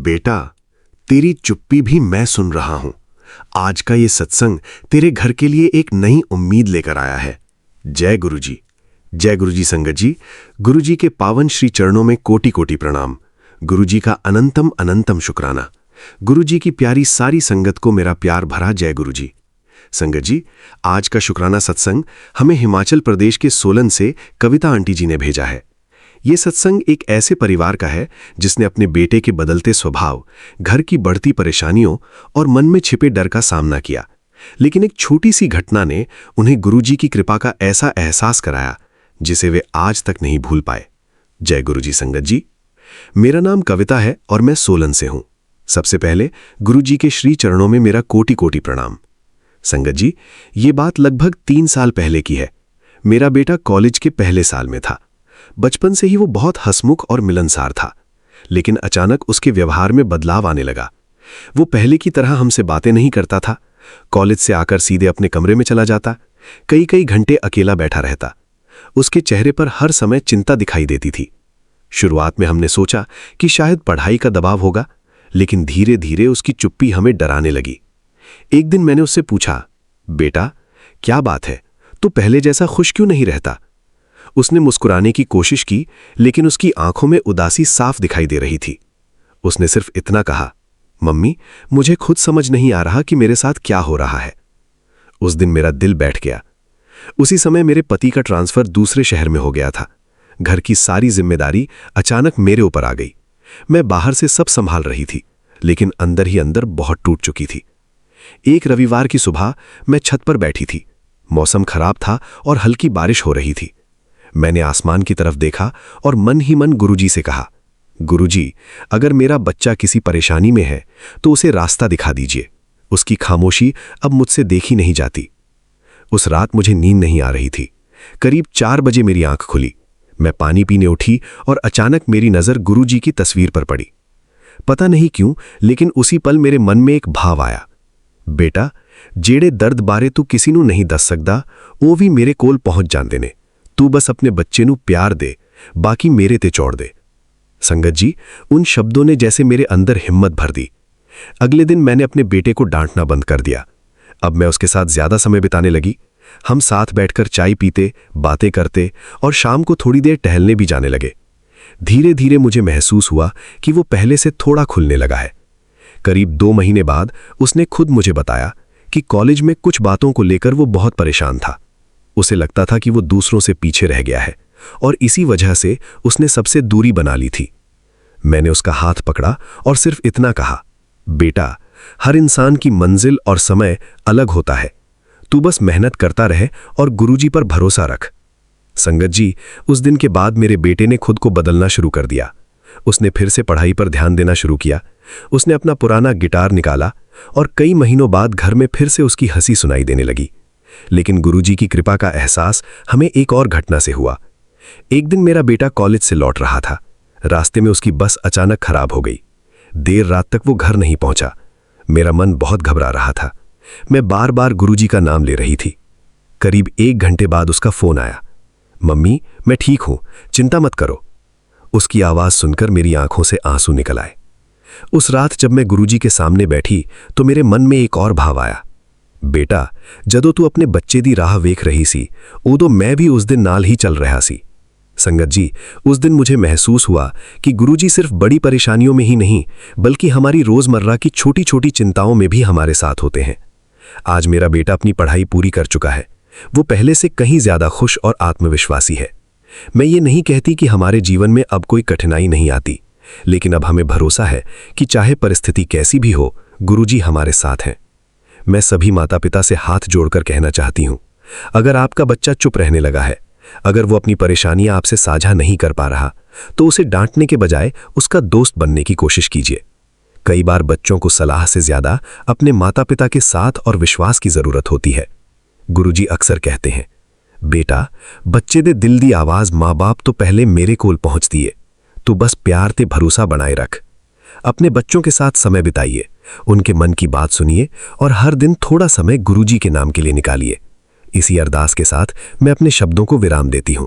बेटा, तेरी चुप्पी भी मैं सुन रहा हूं। आज का ये सत्संग तेरे घर के लिए एक नई उम्मीद लेकर आया है। जय गुरुजी। जय गुरुजी संगत जी। गुरुजी के पावन श्री चरणों में कोटि कोटि प्रणाम। गुरुजी का अनंतम अनंतम शुक्राना। गुरुजी की प्यारी सारी संगत को मेरा प्यार भरा जय गुरुजी। संगत जी, आज का शुक्राना सत्संग हमें हिमाचल प्रदेश के सोलन से कविता आंटी जी ने भेजा है। ये सत्संग एक ऐसे परिवार का है जिसने अपने बेटे के बदलते स्वभाव, घर की बढ़ती परेशानियों और मन में छिपे डर का सामना किया, लेकिन एक छोटी सी घटना ने उन्हें गुरुजी की कृपा का ऐसा एहसास कराया जिसे वे आज तक नहीं भूल पाए। जय गुरुजी संगत जी। मेरा नाम कविता है और मैं सोलन से हूं। सबसे पहले गुरुजी के श्री चरणों में मेरा कोटि कोटि प्रणाम। संगत जी, ये बात लगभग 3 साल पहले की है। मेरा बेटा कॉलेज के पहले साल में था। बचपन से ही वो बहुत हंसमुख और मिलनसार था, लेकिन अचानक उसके व्यवहार में बदलाव आने लगा। वो पहले की तरह हमसे बातें नहीं करता था। कॉलेज से आकर सीधे अपने कमरे में चला जाता, कई कई घंटे अकेला बैठा रहता। उसके चेहरे पर हर समय चिंता दिखाई देती थी। शुरुआत में हमने सोचा कि शायद पढ़ाई का दबाव होगा, लेकिन धीरे धीरे उसकी चुप्पी हमें डराने लगी। एक दिन मैंने उससे पूछा, बेटा क्या बात है, तू पहले जैसा खुश क्यों नहीं रहता? उसने मुस्कुराने की कोशिश की, लेकिन उसकी आंखों में उदासी साफ दिखाई दे रही थी। उसने सिर्फ इतना कहा, मम्मी मुझे खुद समझ नहीं आ रहा कि मेरे साथ क्या हो रहा है। उस दिन मेरा दिल बैठ गया। उसी समय मेरे पति का ट्रांसफर दूसरे शहर में हो गया था। घर की सारी जिम्मेदारी अचानक मेरे ऊपर आ गई। मैं बाहर से सब संभाल रही थी, लेकिन अंदर ही अंदर बहुत टूट चुकी थी। एक रविवार की सुबह मैं छत पर बैठी थी। मौसम खराब था और हल्की बारिश हो रही थी। मैंने आसमान की तरफ देखा और मन ही मन गुरुजी से कहा, गुरुजी, अगर मेरा बच्चा किसी परेशानी में है तो उसे रास्ता दिखा दीजिए। उसकी खामोशी अब मुझसे देखी नहीं जाती। उस रात मुझे नींद नहीं आ रही थी। करीब 4 बजे मेरी आंख खुली। मैं पानी पीने उठी और अचानक मेरी नज़र गुरुजी की तस्वीर पर पड़ी। पता नहीं क्यों, लेकिन उसी पल मेरे मन में एक भाव आया, बेटा जेड़े दर्द बारे तू किसी नू नहीं दस सकदा, वो भी मेरे कोल पहुंच जांदे ने। तू बस अपने बच्चे नू प्यार दे, बाकी मेरे ते छोड़ दे। संगत जी, उन शब्दों ने जैसे मेरे अंदर हिम्मत भर दी। अगले दिन मैंने अपने बेटे को डांटना बंद कर दिया। अब मैं उसके साथ ज्यादा समय बिताने लगी। हम साथ बैठकर चाय पीते, बातें करते और शाम को थोड़ी देर टहलने भी जाने लगे। धीरे धीरे मुझे महसूस हुआ कि वो पहले से थोड़ा खुलने लगा है। करीब 2 महीने बाद उसने खुद मुझे बताया कि कॉलेज में कुछ बातों को लेकर वो बहुत परेशान था। उसे लगता था कि वो दूसरों से पीछे रह गया है और इसी वजह से उसने सबसे दूरी बना ली थी। मैंने उसका हाथ पकड़ा और सिर्फ इतना कहा, बेटा हर इंसान की मंजिल और समय अलग होता है। तू बस मेहनत करता रहे और गुरुजी पर भरोसा रख। संगत जी, उस दिन के बाद मेरे बेटे ने खुद को बदलना शुरू कर दिया। उसने फिर से पढ़ाई पर ध्यान देना शुरू किया। उसने अपना पुराना गिटार निकाला और कई महीनों बाद घर में फिर से उसकी हंसी सुनाई देने लगी। लेकिन गुरुजी की कृपा का एहसास हमें एक और घटना से हुआ। एक दिन मेरा बेटा कॉलेज से लौट रहा था। रास्ते में उसकी बस अचानक खराब हो गई। देर रात तक वो घर नहीं पहुंचा। मेरा मन बहुत घबरा रहा था। मैं बार बार गुरुजी का नाम ले रही थी। करीब 1 घंटे बाद उसका फोन आया, मम्मी मैं ठीक हूं, चिंता मत करो। उसकी आवाज सुनकर मेरी आंखों से आंसू निकल आए। उस रात जब मैं गुरुजी के सामने बैठी तो मेरे मन में एक और भाव आया, बेटा जदों तू अपने बच्चे दी राह वेख रही सी, उदों मैं भी उस दिन नाल ही चल रहा सी। संगत जी, उस दिन मुझे महसूस हुआ कि गुरुजी सिर्फ बड़ी परेशानियों में ही नहीं, बल्कि हमारी रोजमर्रा की छोटी छोटी चिंताओं में भी हमारे साथ होते हैं। आज मेरा बेटा अपनी पढ़ाई पूरी कर चुका है। वो पहले से कहीं ज्यादा खुश और आत्मविश्वासी है। मैं ये नहीं कहती कि हमारे जीवन में अब कोई कठिनाई नहीं आती, लेकिन अब हमें भरोसा है कि चाहे परिस्थिति कैसी भी हो, गुरुजी हमारे साथ हैं। मैं सभी माता पिता से हाथ जोड़कर कहना चाहती हूं, अगर आपका बच्चा चुप रहने लगा है, अगर वो अपनी परेशानियां आपसे साझा नहीं कर पा रहा, तो उसे डांटने के बजाय उसका दोस्त बनने की कोशिश कीजिए। कई बार बच्चों को सलाह से ज्यादा अपने माता पिता के साथ और विश्वास की जरूरत होती है। गुरुजी अक्सर कहते हैं, बेटा बच्चे दे दिल दी आवाज माँ बाप तो पहले मेरे कोल पहुंच दिए, तू बस प्यार ते भरोसा बनाए रख। अपने बच्चों के साथ समय बिताइए, उनके मन की बात सुनिए और हर दिन थोड़ा समय गुरुजी के नाम के लिए निकालिए। इसी अरदास के साथ मैं अपने शब्दों को विराम देती हूं।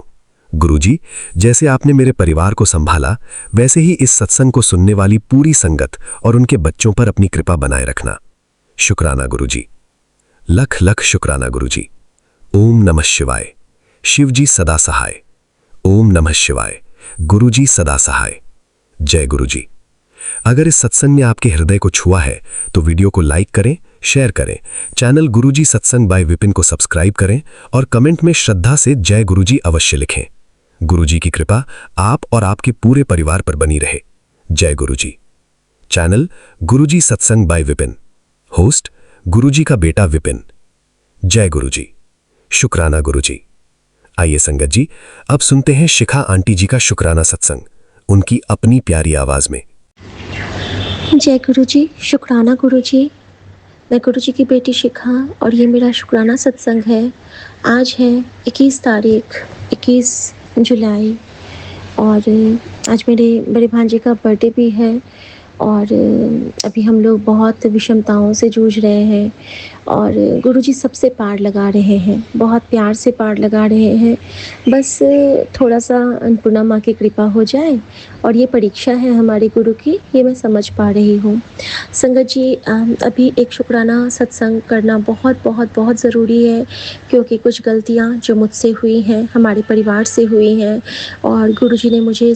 गुरुजी, जैसे आपने मेरे परिवार को संभाला, वैसे ही इस सत्संग को सुनने वाली पूरी संगत और उनके बच्चों पर अपनी कृपा बनाए रखना। शुक्राना गुरुजी। लख लख शुक्राना गुरुजी। ओम नमः शिवाय। शिवजी सदा सहाय। ओम नमः शिवाय। गुरुजी सदा सहाय। जय गुरुजी। अगर इस सत्संग ने आपके हृदय को छुआ है तो वीडियो को लाइक करें, शेयर करें, चैनल गुरुजी सत्संग बाय विपिन को सब्सक्राइब करें और कमेंट में श्रद्धा से जय गुरुजी अवश्य लिखें। गुरुजी की कृपा आप और आपके पूरे परिवार पर बनी रहे। जय गुरुजी। चैनल गुरुजी सत्संग बाय विपिन। होस्ट गुरुजी का बेटा विपिन। जय गुरुजी। शुक्राना गुरुजी। आइए संगत जी, अब सुनते हैं शिखा आंटी जी का शुक्राना सत्संग, उनकी अपनी प्यारी आवाज में। जय गुरुजी। शुक्राना गुरुजी। मैं गुरुजी की बेटी शिखा और ये मेरा शुक्राना सत्संग है। आज है 21 तारीख, 21 जुलाई और आज मेरे बड़े भांजे का बर्थडे भी है और अभी हम लोग बहुत विषमताओं से जूझ रहे हैं और गुरुजी सबसे पार लगा रहे हैं, बहुत प्यार से पार लगा रहे हैं। बस थोड़ा सा अन्नपूर्णा माँ की कृपा हो जाए और ये परीक्षा है हमारे गुरु की, ये मैं समझ पा रही हूँ। संगत जी, अभी एक शुक्राना सत्संग करना बहुत बहुत बहुत ज़रूरी है क्योंकि कुछ गलतियाँ जो मुझसे हुई हैं, हमारे परिवार से हुई हैं और गुरुजी ने मुझे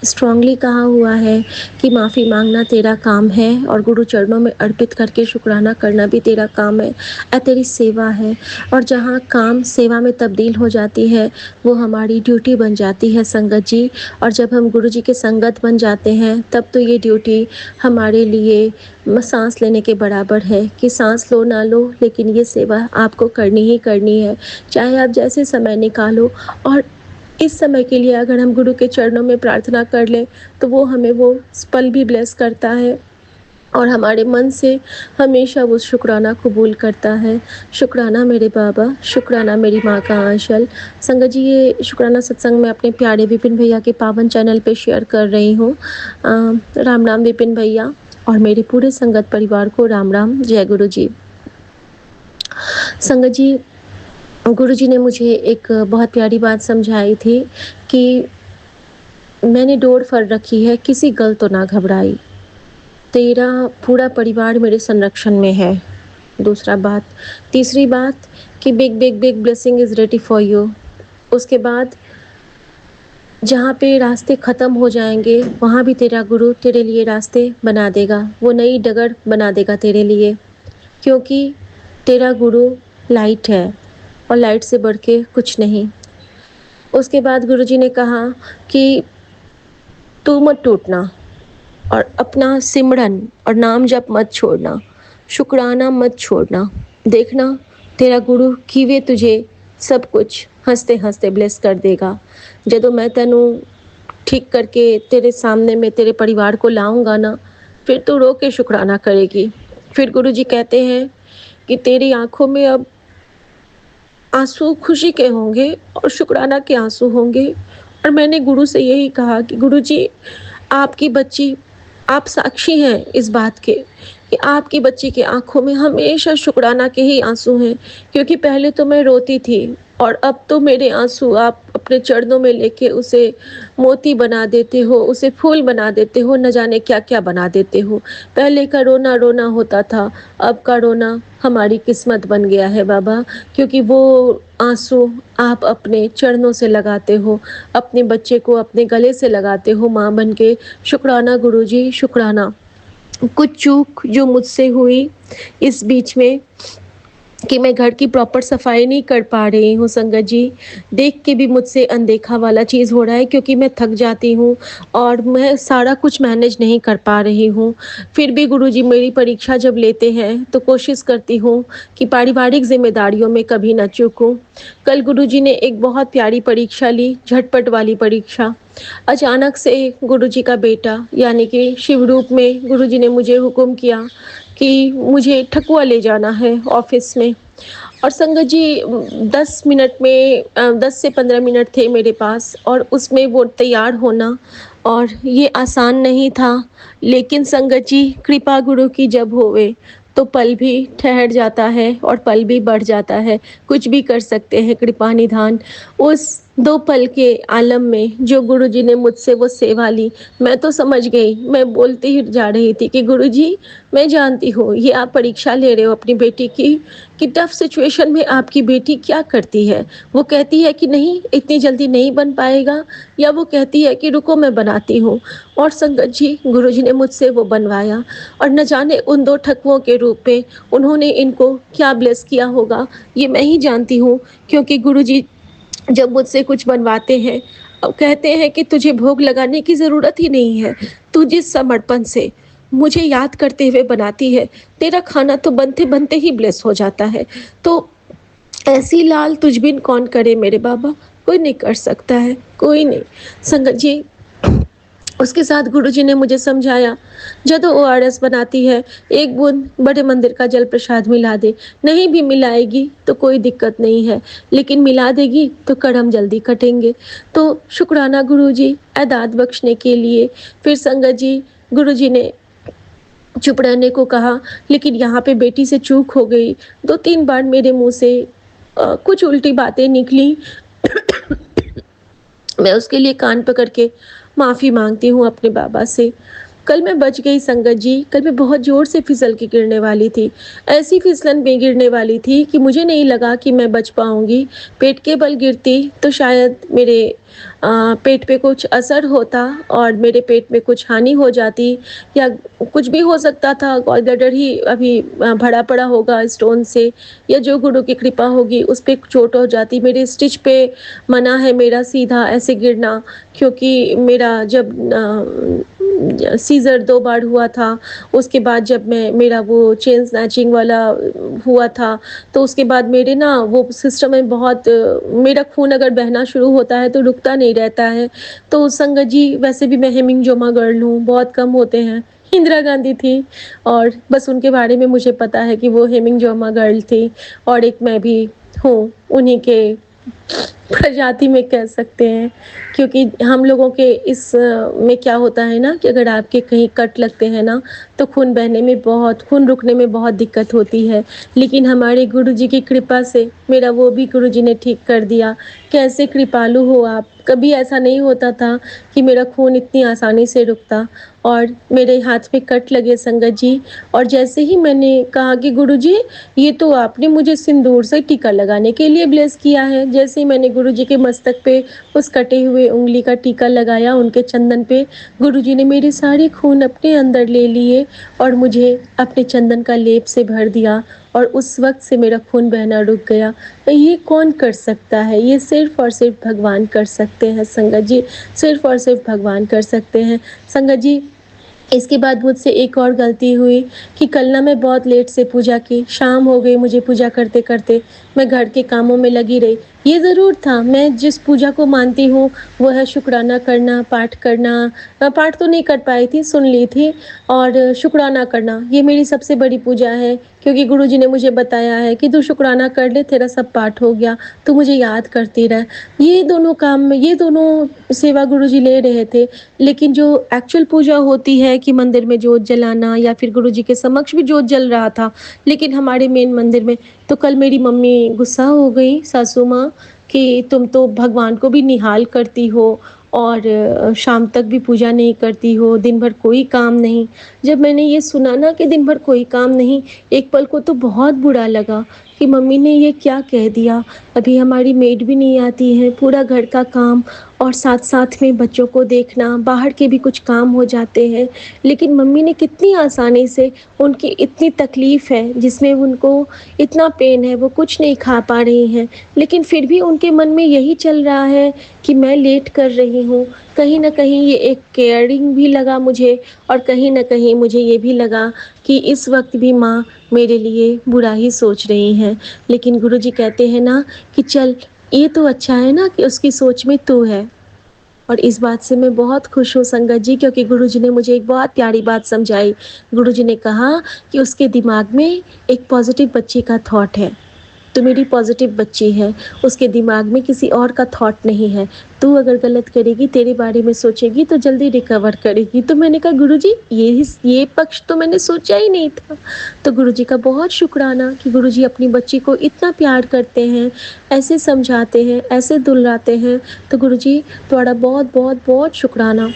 स्ट्रांगली कहा हुआ है कि माफ़ी मांगना तेरा काम है और गुरु चरणों में अर्पित करके शुक्राना करना भी तेरा काम है, तेरी सेवा है। और जहाँ काम सेवा में तब्दील हो जाती है वो हमारी ड्यूटी बन जाती है संगत जी। और जब हम गुरु जी के संगत बन जाते हैं तब तो ये ड्यूटी हमारे लिए सांस लेने के बराबर है कि सांस लो ना लो लेकिन ये सेवा आपको करनी ही करनी है, चाहे आप जैसे समय निकालो। और इस समय के लिए अगर हम गुरु के चरणों में प्रार्थना कर लें तो वो हमें वो पल भी ब्लेस करता है और हमारे मन से हमेशा वो शुक्राना कबूल करता है। शुक्राना मेरे बाबा, शुक्राना मेरी माँ का आंचल। संगत जी, ये शुक्राना सत्संग मैं अपने प्यारे विपिन भैया के पावन चैनल पे शेयर कर रही हूँ। राम राम विपिन भैया और मेरे पूरे संगत परिवार को राम राम। जय गुरु जी। संगत जी, गुरुजी ने मुझे एक बहुत प्यारी बात समझाई थी कि मैंने डोर फर रखी है, किसी गल तो ना घबराई, तेरा पूरा परिवार मेरे संरक्षण में है। तीसरी बात कि big big big blessing is ready for you. उसके बाद जहाँ पे रास्ते ख़त्म हो जाएंगे वहाँ भी तेरा गुरु तेरे लिए रास्ते बना देगा, वो नई डगर बना देगा तेरे लिए, क्योंकि तेरा गुरु लाइट है और लाइट से बढ़ के कुछ नहीं। उसके बाद गुरुजी ने कहा कि तू मत टूटना और अपना सिमरन और नाम जप मत छोड़ना, शुक्राना मत छोड़ना। देखना तेरा गुरु किवे तुझे सब कुछ हंसते हंसते ब्लेस कर देगा। जदों मैं तेनू ठीक करके तेरे सामने में तेरे परिवार को लाऊंगा ना, फिर तू रो के शुक्राना करेगी। फिर गुरुजी कहते हैं कि तेरी आंखों में अब आंसू खुशी के होंगे और शुक्राना के आंसू होंगे। और मैंने गुरु से यही कहा कि गुरुजी, आपकी बच्ची, आप साक्षी हैं इस बात के कि आपकी बच्ची की आंखों में हमेशा शुक्राना के ही आंसू हैं, क्योंकि पहले तो मैं रोती थी और अब तो मेरे आंसू आप अपने चरणों में लेके उसे मोती बना देते हो, उसे फूल बना देते हो, न जाने क्या क्या बना देते हो। पहले का रोना रोना होता था, अब का रोना हमारी किस्मत बन गया है बाबा, क्योंकि वो आंसू आप अपने चरणों से लगाते हो, अपने बच्चे को अपने गले से लगाते हो माँ बन के। शुक्राना गुरुजी, शुक्राना। कुछ चूक जो मुझसे हुई इस बीच में कि मैं घर की प्रॉपर सफाई नहीं कर पा रही हूँ संगत जी, देख के भी मुझसे अनदेखा वाला चीज़ हो रहा है, क्योंकि मैं थक जाती हूँ और मैं सारा कुछ मैनेज नहीं कर पा रही हूँ। फिर भी गुरुजी मेरी परीक्षा जब लेते हैं तो कोशिश करती हूँ कि पारिवारिक जिम्मेदारियों में कभी न चूकूँ। कल गुरुजी ने एक बहुत प्यारी परीक्षा ली, झटपट वाली परीक्षा। अचानक से गुरुजी का बेटा यानी कि शिवरूप में गुरुजी ने मुझे हुक्म किया कि मुझे ठकुआ ले जाना है ऑफिस में। और संगत जी 10 से 15 मिनट थे मेरे पास और उसमें वो तैयार होना और ये आसान नहीं था। लेकिन संगत जी, कृपा गुरु की जब होवे तो पल भी ठहर जाता है और पल भी बढ़ जाता है, कुछ भी कर सकते हैं कृपा निधान। उस 2 पल के आलम में जो गुरुजी ने मुझसे वो सेवा ली, मैं तो समझ गई। मैं बोलती ही जा रही थी कि गुरुजी, मैं जानती हूँ ये आप परीक्षा ले रहे हो अपनी बेटी की, कि टफ सिचुएशन में आपकी बेटी क्या करती है। वो कहती है कि नहीं, इतनी जल्दी नहीं बन पाएगा, या वो कहती है कि रुको मैं बनाती हूँ। और संगत जी, गुरुजी ने मुझसे वो बनवाया, और न जाने उन 2 ठकुओं के रूप में उन्होंने इनको क्या ब्लेस किया होगा, ये मैं ही जानती हूँ। क्योंकि गुरुजी जब मुझसे कुछ बनवाते हैं, कहते हैं कि तुझे भोग लगाने की ज़रूरत ही नहीं है, तू जिस समर्पण से मुझे याद करते हुए बनाती है, तेरा खाना तो बनते-बनते ही ब्लेस हो जाता है। तो ऐसी लाल तुझ बिन कौन करे मेरे बाबा, कोई नहीं कर सकता है, कोई नहीं। संगत जी, उसके साथ गुरुजी ने मुझे समझाया, जब ओआरएस बनाती है, एक बूंद बड़े मंदिर का जल प्रसाद मिला दे। नहीं भी मिलाएगी तो कोई दिक्कत नहीं है, लेकिन मिला देगी तो कर्म जल्दी कटेंगे। तो शुक्राना गुरुजी एदाद बख्शने के लिए। फिर संगत जी, गुरुजी ने चुप रहने को कहा, लेकिन यहाँ पे बेटी से चूक हो गई। 2-3 बार मेरे मुँह से कुछ उल्टी बातें निकली। मैं उसके लिए कान पकड़ के माफ़ी माँगती हूँ अपने बाबा से। कल मैं बच गई संगत जी, कल मैं बहुत ज़ोर से फिसल के गिरने वाली थी। ऐसी फिसलन में गिरने वाली थी कि मुझे नहीं लगा कि मैं बच पाऊँगी। पेट के बल गिरती तो शायद मेरे पेट पे कुछ असर होता और मेरे पेट में कुछ हानि हो जाती, या कुछ भी हो सकता था। गॉल ब्लैडर ही अभी भरा पड़ा होगा स्टोन से, या जो गुरु की कृपा होगी उस पे चोट हो जाती। मेरे स्टिच पे मना है मेरा सीधा ऐसे गिरना, क्योंकि मेरा जब सीज़र 2 बार हुआ था, उसके बाद जब मेरा वो चेन स्नैचिंग वाला हुआ था, तो उसके बाद मेरे ना वो सिस्टम में बहुत मेरा खून अगर बहना शुरू होता है तो रुकता नहीं रहता है। तो संगत जी, वैसे भी मैं हेमिंगजोमा गर्ल हूँ, बहुत कम होते हैं। इंदिरा गांधी थी, और बस उनके बारे में मुझे पता है कि वो हेमिंगजोमा गर्ल थी, और एक मैं भी हूँ उन्हीं के प्रजाति में कह सकते हैं। क्योंकि हम लोगों के में क्या होता है ना, कि अगर आपके कहीं कट लगते हैं ना, तो खून रुकने में बहुत दिक्कत होती है। लेकिन हमारे गुरुजी की कृपा से मेरा वो भी गुरुजी ने ठीक कर दिया। कैसे कृपालु हो आप। कभी ऐसा नहीं होता था कि मेरा खून इतनी आसानी से रुकता। और मेरे हाथ में कट लगे संगत जी, और जैसे ही मैंने कहा कि गुरुजी, ये तो आपने मुझे सिंदूर से टीका लगाने के लिए ब्लेस किया है। जैसे ही मैंने गुरुजी के मस्तक पे उस कटे हुए उंगली का टीका लगाया, उनके चंदन पे, गुरुजी ने मेरे सारे खून अपने अंदर ले लिए और मुझे अपने चंदन का लेप से भर दिया, और उस वक्त से मेरा खून बहना रुक गया। तो ये कौन कर सकता है, ये सिर्फ और सिर्फ भगवान कर सकते हैं संगत जी, सिर्फ और सिर्फ भगवान कर सकते हैं संगत जी। इसके बाद मुझसे एक और गलती हुई कि कल ना मैं बहुत लेट से पूजा की, शाम हो गई मुझे पूजा करते करते, मैं घर के कामों में लगी रही। ये ज़रूर था, मैं जिस पूजा को मानती हूँ वो है शुक्राना करना, पाठ करना। पाठ तो नहीं कर पाई थी, सुन ली थी। और शुक्राना करना ये मेरी सबसे बड़ी पूजा है, क्योंकि गुरुजी ने मुझे बताया है कि तू शुक्राना कर ले, तेरा सब पाठ हो गया, तू मुझे याद करती रह। ये दोनों काम में, ये दोनों सेवा गुरुजी ले रहे थे। लेकिन जो एक्चुअल पूजा होती है कि मंदिर में जोत जलाना, या फिर गुरुजी के समक्ष भी जोत जल रहा था, लेकिन हमारे मेन मंदिर में, तो कल मेरी मम्मी गुस्सा हो गई, सासू माँ, कि तुम तो भगवान को भी निहाल करती हो और शाम तक भी पूजा नहीं करती हो, दिन भर कोई काम नहीं। जब मैंने ये सुना ना कि दिन भर कोई काम नहीं, एक पल को तो बहुत बुरा लगा कि मम्मी ने ये क्या कह दिया। अभी हमारी मेड भी नहीं आती है, पूरा घर का काम और साथ साथ में बच्चों को देखना, बाहर के भी कुछ काम हो जाते हैं। लेकिन मम्मी ने कितनी आसानी से, उनकी इतनी तकलीफ़ है जिसमें उनको इतना पेन है, वो कुछ नहीं खा पा रही हैं, लेकिन फिर भी उनके मन में यही चल रहा है कि मैं लेट कर रही हूँ। कहीं न कहीं ये एक केयरिंग भी लगा मुझे, और कहीं न कहीं मुझे ये भी लगा कि इस वक़्त भी माँ मेरे लिए बुरा ही सोच रही हैं। लेकिन गुरुजी कहते हैं ना कि चल, ये तो अच्छा है ना कि उसकी सोच में तू है। और इस बात से मैं बहुत खुश हूँ संगत जी, क्योंकि गुरुजी ने मुझे एक बहुत प्यारी बात समझाई। गुरुजी ने कहा कि उसके दिमाग में एक पॉज़िटिव बच्चे का थॉट है। तो मेरी पॉजिटिव बच्ची है, उसके दिमाग में किसी और का थॉट नहीं है। तू अगर गलत करेगी, तेरे बारे में सोचेगी तो जल्दी रिकवर करेगी। तो मैंने कहा गुरुजी ये पक्ष तो मैंने सोचा ही नहीं था। तो गुरुजी का बहुत शुक्राना कि गुरुजी अपनी बच्ची को इतना प्यार करते हैं, ऐसे समझाते हैं, ऐसे दुलाते हैं। तो गुरुजी ਤੁਹਾਡਾ बहुत बहुत बहुत शुक्राना।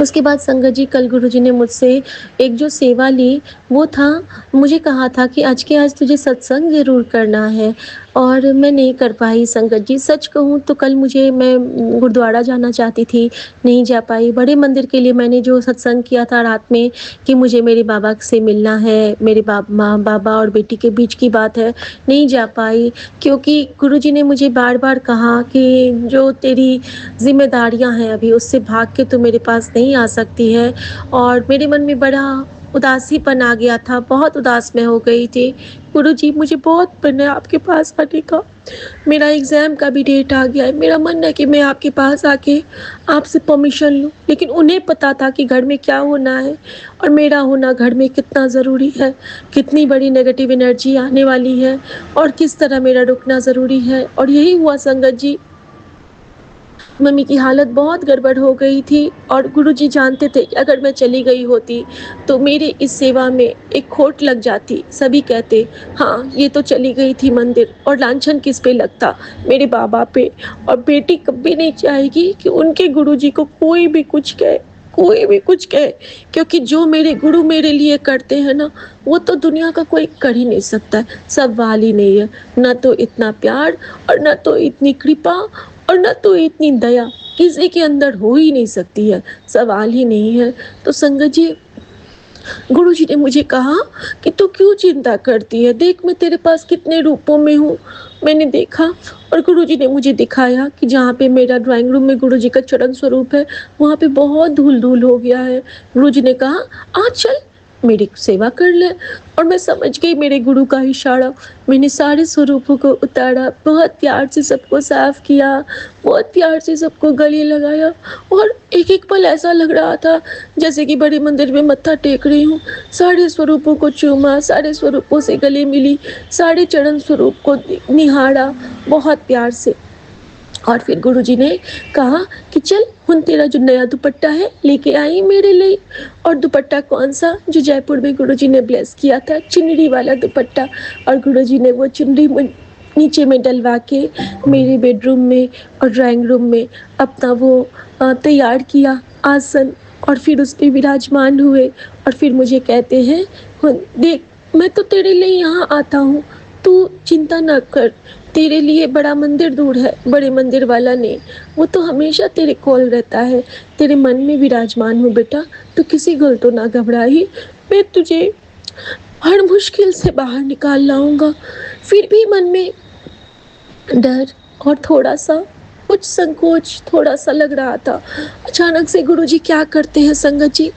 उसके बाद संगत जी कल गुरुजी ने मुझसे एक जो सेवा ली वो था, मुझे कहा था कि आज के आज तुझे सत्संग ज़रूर करना है और मैं नहीं कर पाई संगत जी। सच कहूँ तो कल मैं गुरुद्वारा जाना चाहती थी, नहीं जा पाई। बड़े मंदिर के लिए मैंने जो सत्संग किया था रात में कि मुझे मेरे बाबा से मिलना है, मेरे बाबा और बेटी के बीच की बात है, नहीं जा पाई क्योंकि गुरुजी ने मुझे बार-बार कहा कि जो तेरी ज़िम्मेदारियाँ हैं अभी उससे भाग के तू मेरे पास नहीं आ सकती है। और मेरे मन में बड़ा उदासीपन आ गया था, बहुत उदास मैं हो गई थी। गुरुजी मुझे बहुत मन है आपके पास आने का, मेरा एग्ज़ाम का भी डेट आ गया है, मेरा मन है कि मैं आपके पास आके आपसे परमिशन लूँ। लेकिन उन्हें पता था कि घर में क्या होना है और मेरा होना घर में कितना ज़रूरी है, कितनी बड़ी नेगेटिव एनर्जी आने वाली है और किस तरह मेरा रुकना ज़रूरी है। और यही हुआ संगत जी, मम्मी की हालत बहुत गड़बड़ हो गई थी और गुरुजी जानते थे कि अगर मैं चली गई होती तो मेरे इस सेवा में एक खोट लग जाती। सभी कहते हाँ ये तो चली गई थी मंदिर, और लांछन किस पे लगता, मेरे बाबा पे। और बेटी कभी नहीं चाहेगी कि उनके गुरुजी को कोई भी कुछ कहे, कोई भी कुछ कहे, क्योंकि जो मेरे गुरु मेरे लिए करते हैं ना वो तो दुनिया का कोई कर ही नहीं सकता है। सवाल ही नहीं है, ना तो इतना प्यार और ना तो इतनी कृपा और ना तो इतनी दया किसी के अंदर हो ही नहीं सकती है, सवाल ही नहीं है। तो संगत जी गुरुजी ने मुझे कहा कि तू क्यों चिंता करती है, देख मैं तेरे पास कितने रूपों में हूँ। मैंने देखा और गुरुजी ने मुझे दिखाया कि जहाँ पे मेरा ड्राइंग रूम में गुरुजी का चरण स्वरूप है वहाँ पे बहुत धूल धूल हो गया है। गुरुजी ने कहा आ चल मेरी सेवा कर ले। और मैं समझ गई मेरे गुरु का इशारा। मैंने सारे स्वरूपों को उतारा, बहुत प्यार से सबको साफ किया, बहुत प्यार से सबको गले लगाया और एक एक पल ऐसा लग रहा था जैसे कि बड़े मंदिर में मत्था टेक रही हूँ। सारे स्वरूपों को चूमा, सारे स्वरूपों से गले मिली, सारे चरण स्वरूप को निहारा बहुत प्यार से। और फिर गुरुजी ने कहा कि चल हुन तेरा जो नया दुपट्टा है लेके आई मेरे लिए। और दुपट्टा कौन सा, जो जयपुर में गुरुजी ने ब्लेस किया था, चुनरी वाला दुपट्टा। और गुरुजी ने वो चुनरी नीचे में डलवा के मेरे बेडरूम में और ड्राइंग रूम में अपना वो तैयार किया आसन, और फिर उस पे विराजमान हुए। और फिर मुझे कहते हैं देख मैं तो तेरे लिए यहाँ आता हूँ, तू चिंता ना कर, तेरे लिए बड़ा मंदिर दूर है, बड़े मंदिर वाला नहीं, वो तो हमेशा तेरे कोल रहता है, तेरे मन में विराजमान हूँ बेटा, तू किसी गल तो ना घबराई, मैं तुझे हर मुश्किल से बाहर निकाल लाऊंगा। फिर भी मन में डर और थोड़ा सा कुछ संकोच थोड़ा सा लग रहा था। अचानक से गुरुजी क्या करते हैं संगत जी,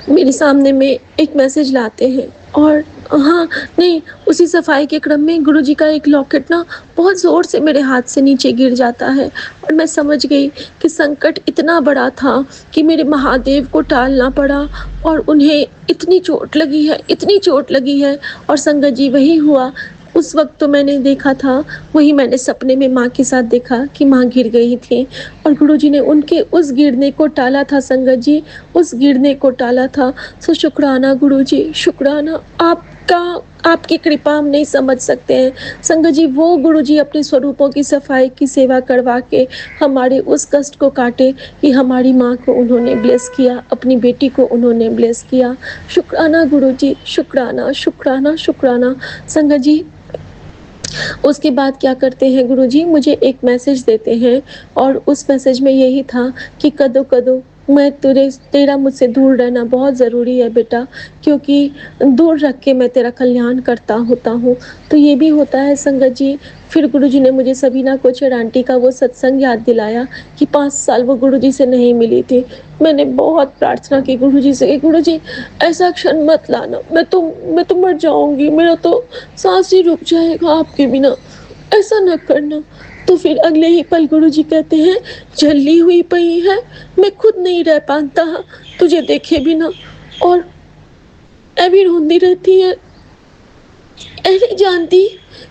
मेरे सामने में एक मैसेज लाते हैं। और हाँ नहीं, उसी सफाई के क्रम में गुरुजी का एक लॉकेट ना बहुत ज़ोर से मेरे हाथ से नीचे गिर जाता है। और मैं समझ गई कि संकट इतना बड़ा था कि मेरे महादेव को टालना पड़ा और उन्हें इतनी चोट लगी है, इतनी चोट लगी है। और संगत जी वही हुआ, उस वक्त तो मैंने देखा था, वही मैंने सपने में माँ के साथ देखा कि माँ गिर गई थी और गुरुजी ने उनके उस गिरने को टाला था संगत जी, उस गिरने को टाला था। सो शुक्राना गुरुजी, शुक्राना आपका, आपकी कृपा हम नहीं समझ सकते हैं संगत जी। वो गुरुजी अपने स्वरूपों की सफाई की सेवा करवा के हमारे उस कष्ट को काटे कि हमारी माँ को उन्होंने ब्लेस किया, अपनी बेटी को उन्होंने ब्लेस किया। शुक्राना गुरुजी, शुक्राना शुक्राना शुक्राना। संगत जी उसके बाद क्या करते हैं गुरुजी, मुझे एक मैसेज देते हैं और उस मैसेज में यही था कि कदों कदों मैं तेरा मुझसे दूर रहना बहुत ज़रूरी है बेटा, क्योंकि दूर रख के मैं तेरा कल्याण करता होता हूँ। तो ये भी होता है संगत जी। फिर गुरुजी ने मुझे सबीना कोचर आंटी का वो सत्संग याद दिलाया कि 5 साल वो गुरुजी से नहीं मिली थी। मैंने बहुत प्रार्थना की गुरुजी से कि गुरुजी ऐसा क्षण मत लाना, मैं तो मर जाऊंगी, मेरा तो सांस ही रुक जाएगा आपके बिना, ऐसा न करना। तो फिर अगले ही पल गुरुजी कहते हैं जली हुई पई है, मैं खुद नहीं रह पाता तुझे देखे बिना, और ऐवी रोंदी रहती है। मैं नहीं जानती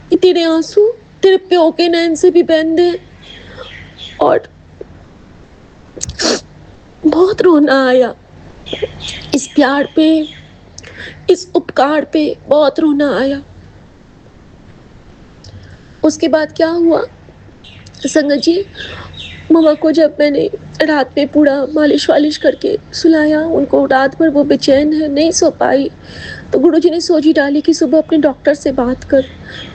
कि तेरे आंसू तेरे प्यो के नैन से भी बहते हैं। और बहुत रोना आया इस प्यार पे, इस उपकार पे बहुत रोना आया। उसके बाद क्या हुआ संगत जी, मम्मा को जब मैंने रात में पूरा मालिश वालिश करके सुलाया, उनको रात भर वो बेचैन है, नहीं सो पाई, तो गुरुजी ने सोची डाली कि सुबह अपने डॉक्टर से बात कर।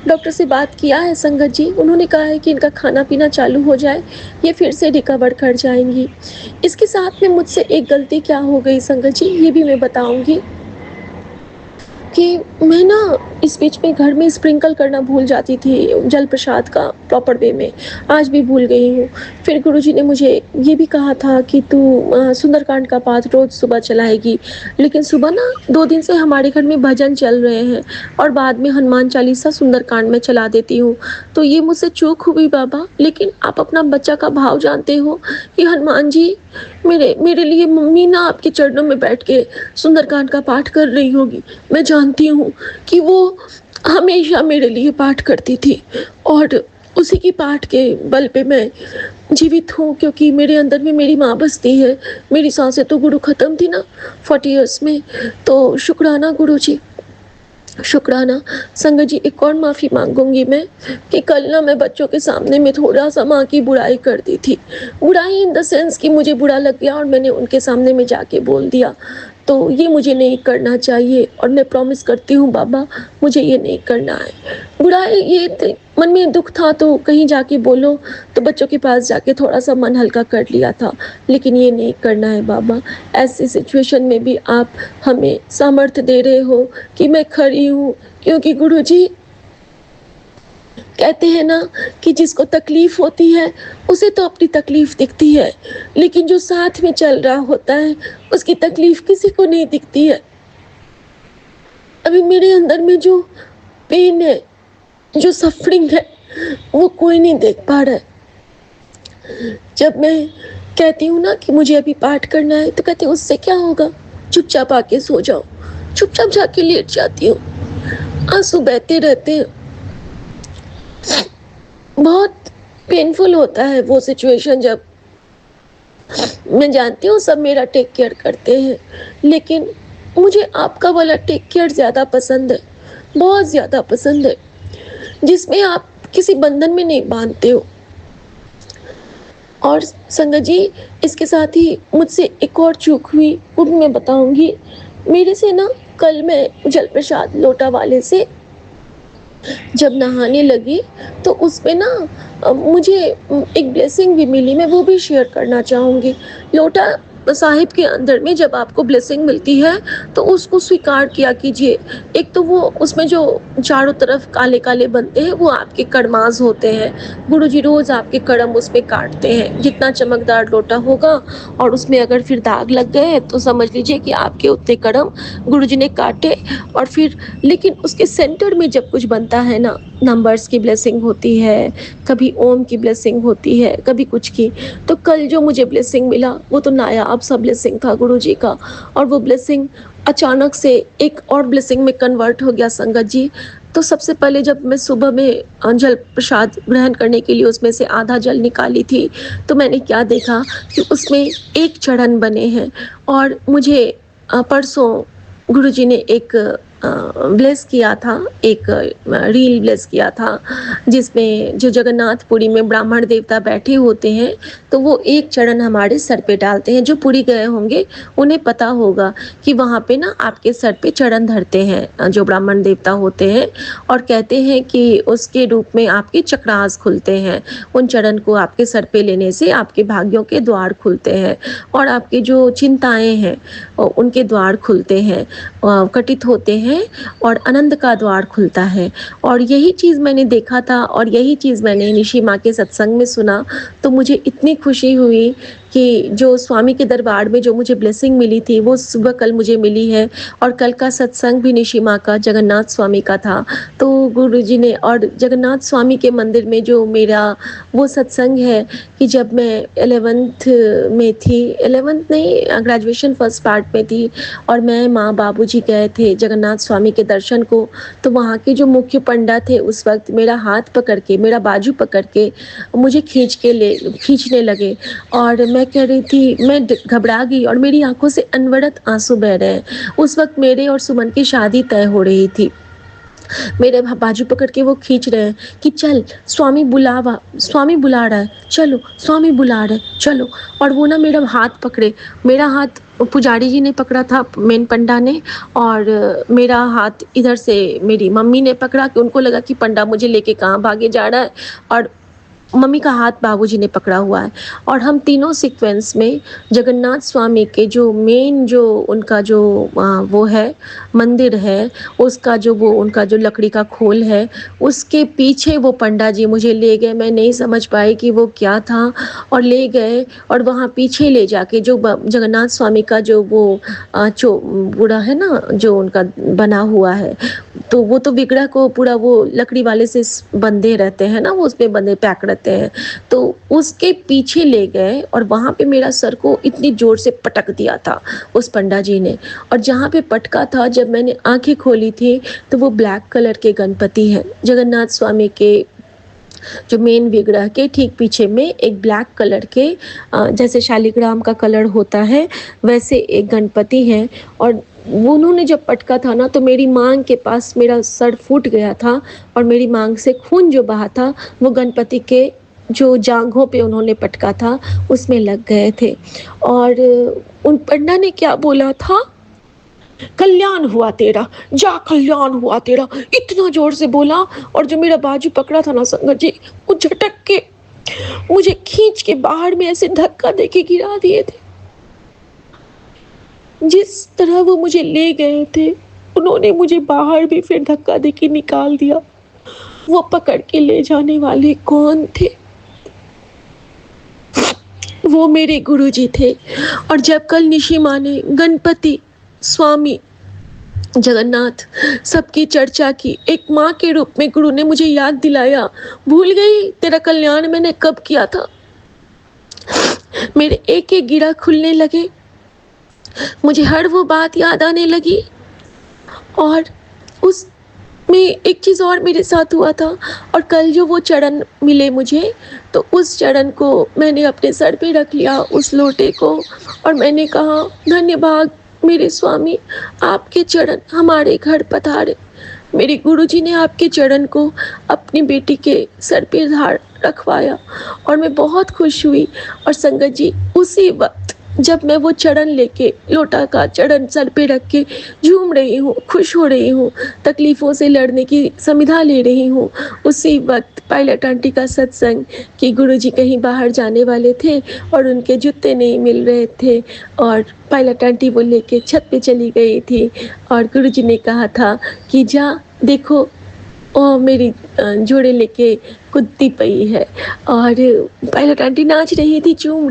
डॉक्टर से बात किया है संगत जी, उन्होंने कहा है कि इनका खाना पीना चालू हो जाए, ये फिर से रिकवर कर जाएंगी। इसके साथ में मुझसे एक गलती क्या हो गई संगत जी, ये भी मैं बताऊंगी कि मैं ना इस बीच में घर में स्प्रिंकल करना भूल जाती थी जल प्रसाद का प्रॉपर वे में, आज भी भूल गई हूँ। फिर गुरुजी ने मुझे ये भी कहा था कि तू सुंदरकांड का पाठ रोज सुबह चलाएगी, लेकिन सुबह ना 2 दिन से हमारे घर में भजन चल रहे हैं और बाद में हनुमान चालीसा सुंदरकांड में चला देती हूँ। तो ये मुझसे चूक हुई बाबा, लेकिन आप अपना बच्चा का भाव जानते हो कि हनुमान जी मेरे लिए मम्मी ना आपके चरणों में बैठ के सुंदरकांड का पाठ कर रही होगी। मैं जानती हूँ कि वो हमेशा मेरे लिए पाठ करती थी और उसी की पाठ के बल पे मैं जीवित हूँ, क्योंकि मेरे अंदर में मेरी माँ बसती है। मेरी सांसें तो गुरु ख़त्म थी ना 40 ईयर्स में। तो शुक्राना गुरु जी, शुक्राना। संगत जी एक और माफ़ी मांगूंगी मैं कि कल ना मैं बच्चों के सामने में थोड़ा सा माँ की बुराई कर दी थी। बुराई इन द सेंस कि मुझे बुरा लग गया और मैंने उनके सामने में जाके बोल दिया। तो ये मुझे नहीं करना चाहिए और मैं प्रॉमिस करती हूँ बाबा, मुझे ये नहीं करना है। बुराई ये मन में दुख था तो कहीं जाके बोलो, तो बच्चों के पास जाके थोड़ा सा मन हल्का कर लिया था, लेकिन ये नहीं करना है बाबा। ऐसी सिचुएशन में भी आप हमें सामर्थ्य दे रहे हो कि मैं खड़ी हूँ, क्योंकि गुरुजी कहते हैं ना कि जिसको तकलीफ होती है उसे तो अपनी तकलीफ दिखती है, लेकिन जो साथ में चल रहा होता है उसकी तकलीफ किसी को नहीं दिखती है। अभी मेरे अंदर में जो पेन है, जो सफरिंग है, वो कोई नहीं देख पा रहा है। जब मैं कहती हूँ ना कि मुझे अभी पाठ करना है, तो कहते हैं उससे क्या होगा, चुपचाप आके सो जाओ। चुपचाप जाके लेट जाती हूँ, आंसू बहते रहते हैं। बहुत पेनफुल होता है वो सिचुएशन जब मैं जानती हूँ सब मेरा टेक केयर करते हैं, लेकिन मुझे आपका वाला टेक केयर ज़्यादा पसंद है, बहुत ज़्यादा पसंद है, जिसमें आप किसी बंधन में नहीं बांधते हो। और संगत जी इसके साथ ही मुझसे एक और चूक हुई, वो भी मैं बताऊंगी। मेरे से ना कल मैं जल प्रसाद लोटा वाले से जब नहाने लगी तो उसमें ना मुझे एक ब्लेसिंग भी मिली, मैं वो भी शेयर करना चाहूँगी। लोटा साहिब के अंदर में जब आपको ब्लेसिंग मिलती है तो उसको स्वीकार किया कीजिए। एक तो वो उसमें जो चारों तरफ काले काले बनते हैं वो आपके कड़माज होते हैं, गुरुजी रोज़ आपके कड़म उसमें काटते हैं। जितना चमकदार लोटा होगा और उसमें अगर फिर दाग लग गए तो समझ लीजिए कि आपके उतने कड़म गुरुजी ने काटे। और फिर लेकिन उसके सेंटर में जब कुछ बनता है ना, नंबर्स की ब्लेसिंग होती है, कभी ओम की ब्लेसिंग होती है, कभी कुछ की। तो कल जो मुझे ब्लेसिंग मिला वो तो नायाब सा ब्लेसिंग था गुरुजी का, और वो ब्लेसिंग अचानक से एक और ब्लेसिंग में कन्वर्ट हो गया संगत जी। तो सबसे पहले जब मैं सुबह में जल प्रसाद ग्रहण करने के लिए उसमें से आधा जल निकाली थी, तो मैंने क्या देखा कि उसमें एक चरण बने हैं। और मुझे परसों गुरुजी ने एक ब्लेस किया था, एक रील ब्लेस किया था, जिसमें जो जगन्नाथपुरी में ब्राह्मण देवता बैठे होते हैं तो वो एक चरण हमारे सर पे डालते हैं। जो पुरी गए होंगे उन्हें पता होगा कि वहाँ पे ना आपके सर पे चरण धरते हैं जो ब्राह्मण देवता होते हैं, और कहते हैं कि उसके रूप में आपके चक्रास खुलते हैं। उन चरण को आपके सर पे लेने से आपके भाग्यों के द्वार खुलते हैं और आपके जो चिंताएं हैं उनके द्वार खुलते हैं, कटित होते हैं और आनंद का द्वार खुलता है। और यही चीज़ मैंने देखा था और यही चीज़ मैंने निशी माँ के सत्संग में सुना, तो मुझे इतनी खुशी हुई कि जो स्वामी के दरबार में जो मुझे ब्लेसिंग मिली थी वो सुबह कल मुझे मिली है। और कल का सत्संग भी निशी माँ का जगन्नाथ स्वामी का था। तो जो गुरुजी ने और जगन्नाथ स्वामी के मंदिर में जो मेरा वो सत्संग है कि जब मैं 11th में थी, 11th नहीं, ग्रेजुएशन फर्स्ट पार्ट में थी और मैं माँ बाबूजी गए थे जगन्नाथ स्वामी के दर्शन को। तो वहाँ के जो मुख्य पंडा थे उस वक्त मेरा हाथ पकड़ के, मेरा बाजू पकड़ के मुझे खींचने लगे और मैं कह रही थी, मैं घबरा गई और मेरी आंखों से अनवरत आंसू बह रहे हैं। उस वक्त मेरे और सुमन की शादी तय हो रही थी। मेरे बाजू पकड़ के वो खींच रहे हैं कि चल, स्वामी बुला रहा है, चलो स्वामी बुला रहे, चलो। और वो ना मेरा हाथ पकड़े, मेरा हाथ पुजारी जी ने पकड़ा था, मेन पंडा ने, और मेरा हाथ इधर से मेरी मम्मी ने पकड़ा कि उनको लगा कि पंडा मुझे लेके कहाँ भागे जा रहा है, और मम्मी का हाथ बाबूजी ने पकड़ा हुआ है। और हम तीनों सीक्वेंस में जगन्नाथ स्वामी के जो मेन जो उनका जो वो है मंदिर है, उसका जो वो उनका जो लकड़ी का खोल है उसके पीछे वो पंडा जी मुझे ले गए। मैं नहीं समझ पाई कि वो क्या था, और ले गए और वहाँ पीछे ले जाके जो जगन्नाथ स्वामी का जो वो बूढ़ा है ना जो उनका बना हुआ है, तो वो तो विग्रह को पूरा वो लकड़ी वाले से बंधे रहते हैं ना, वो उसमें बंधे पैक रहते हैं, तो उसके पीछे ले गए और वहाँ पे मेरा सर को इतनी जोर से पटक दिया था उस पंडा जी ने। और जहाँ पे पटका था, जब मैंने आंखें खोली थी तो वो ब्लैक कलर के गणपति हैं जगन्नाथ स्वामी के जो मेन विग्रह के ठीक पीछे में एक ब्लैक कलर के जैसे शालिग्राम का कलर होता है वैसे एक गणपति हैं। और उन्होंने जब पटका था ना तो मेरी मांग के पास मेरा सर फूट गया था और मेरी मांग से खून जो बहा था वो गणपति के जो जांघों पे उन्होंने पटका था उसमें लग गए थे। और उन पंडा ने क्या बोला था, कल्याण हुआ तेरा, जा कल्याण हुआ तेरा, इतना जोर से बोला। और जो मेरा बाजू पकड़ा था ना संगत जी, वो झटक के मुझे खींच के बाहर में ऐसे धक्का देके गिरा दिए थे। जिस तरह वो मुझे ले गए थे उन्होंने मुझे बाहर भी फिर धक्का देके निकाल दिया। वो पकड़ के ले जाने वाले कौन थे? वो मेरे गुरुजी थे। और जब कल निशी माँ ने गणपति स्वामी जगन्नाथ सबकी चर्चा की, एक माँ के रूप में गुरु ने मुझे याद दिलाया, भूल गई तेरा कल्याण मैंने कब किया था। मेरे एक एक गिरा खुलने लगे, मुझे हर वो बात याद आने लगी। और उसमें एक चीज़ और मेरे साथ हुआ था, और कल जो वो चरण मिले मुझे, तो उस चरण को मैंने अपने सर पे रख लिया, उस लोटे को, और मैंने कहा, धन्यवाद मेरे स्वामी, आपके चरण हमारे घर पधारे। मेरे गुरुजी ने आपके चरण को अपनी बेटी के सर पे रखवाया और मैं बहुत खुश हुई। और संगत जी, उसी वक्त जब मैं वो चरण लेके, लोटा का चरण सर पे रख के झूम रही हूँ, खुश हो रही हूँ, तकलीफ़ों से लड़ने की समिधा ले रही हूँ, उसी वक्त पायलट आंटी का सत्संग कि गुरुजी कहीं बाहर जाने वाले थे और उनके जूते नहीं मिल रहे थे, और पायलट आंटी वो लेके छत पे चली गई थी और गुरुजी ने कहा था कि जा देखो, और मेरी जोड़े लेके कुत्ती पई है। और पायलट आंटी नाच रही थी, झूम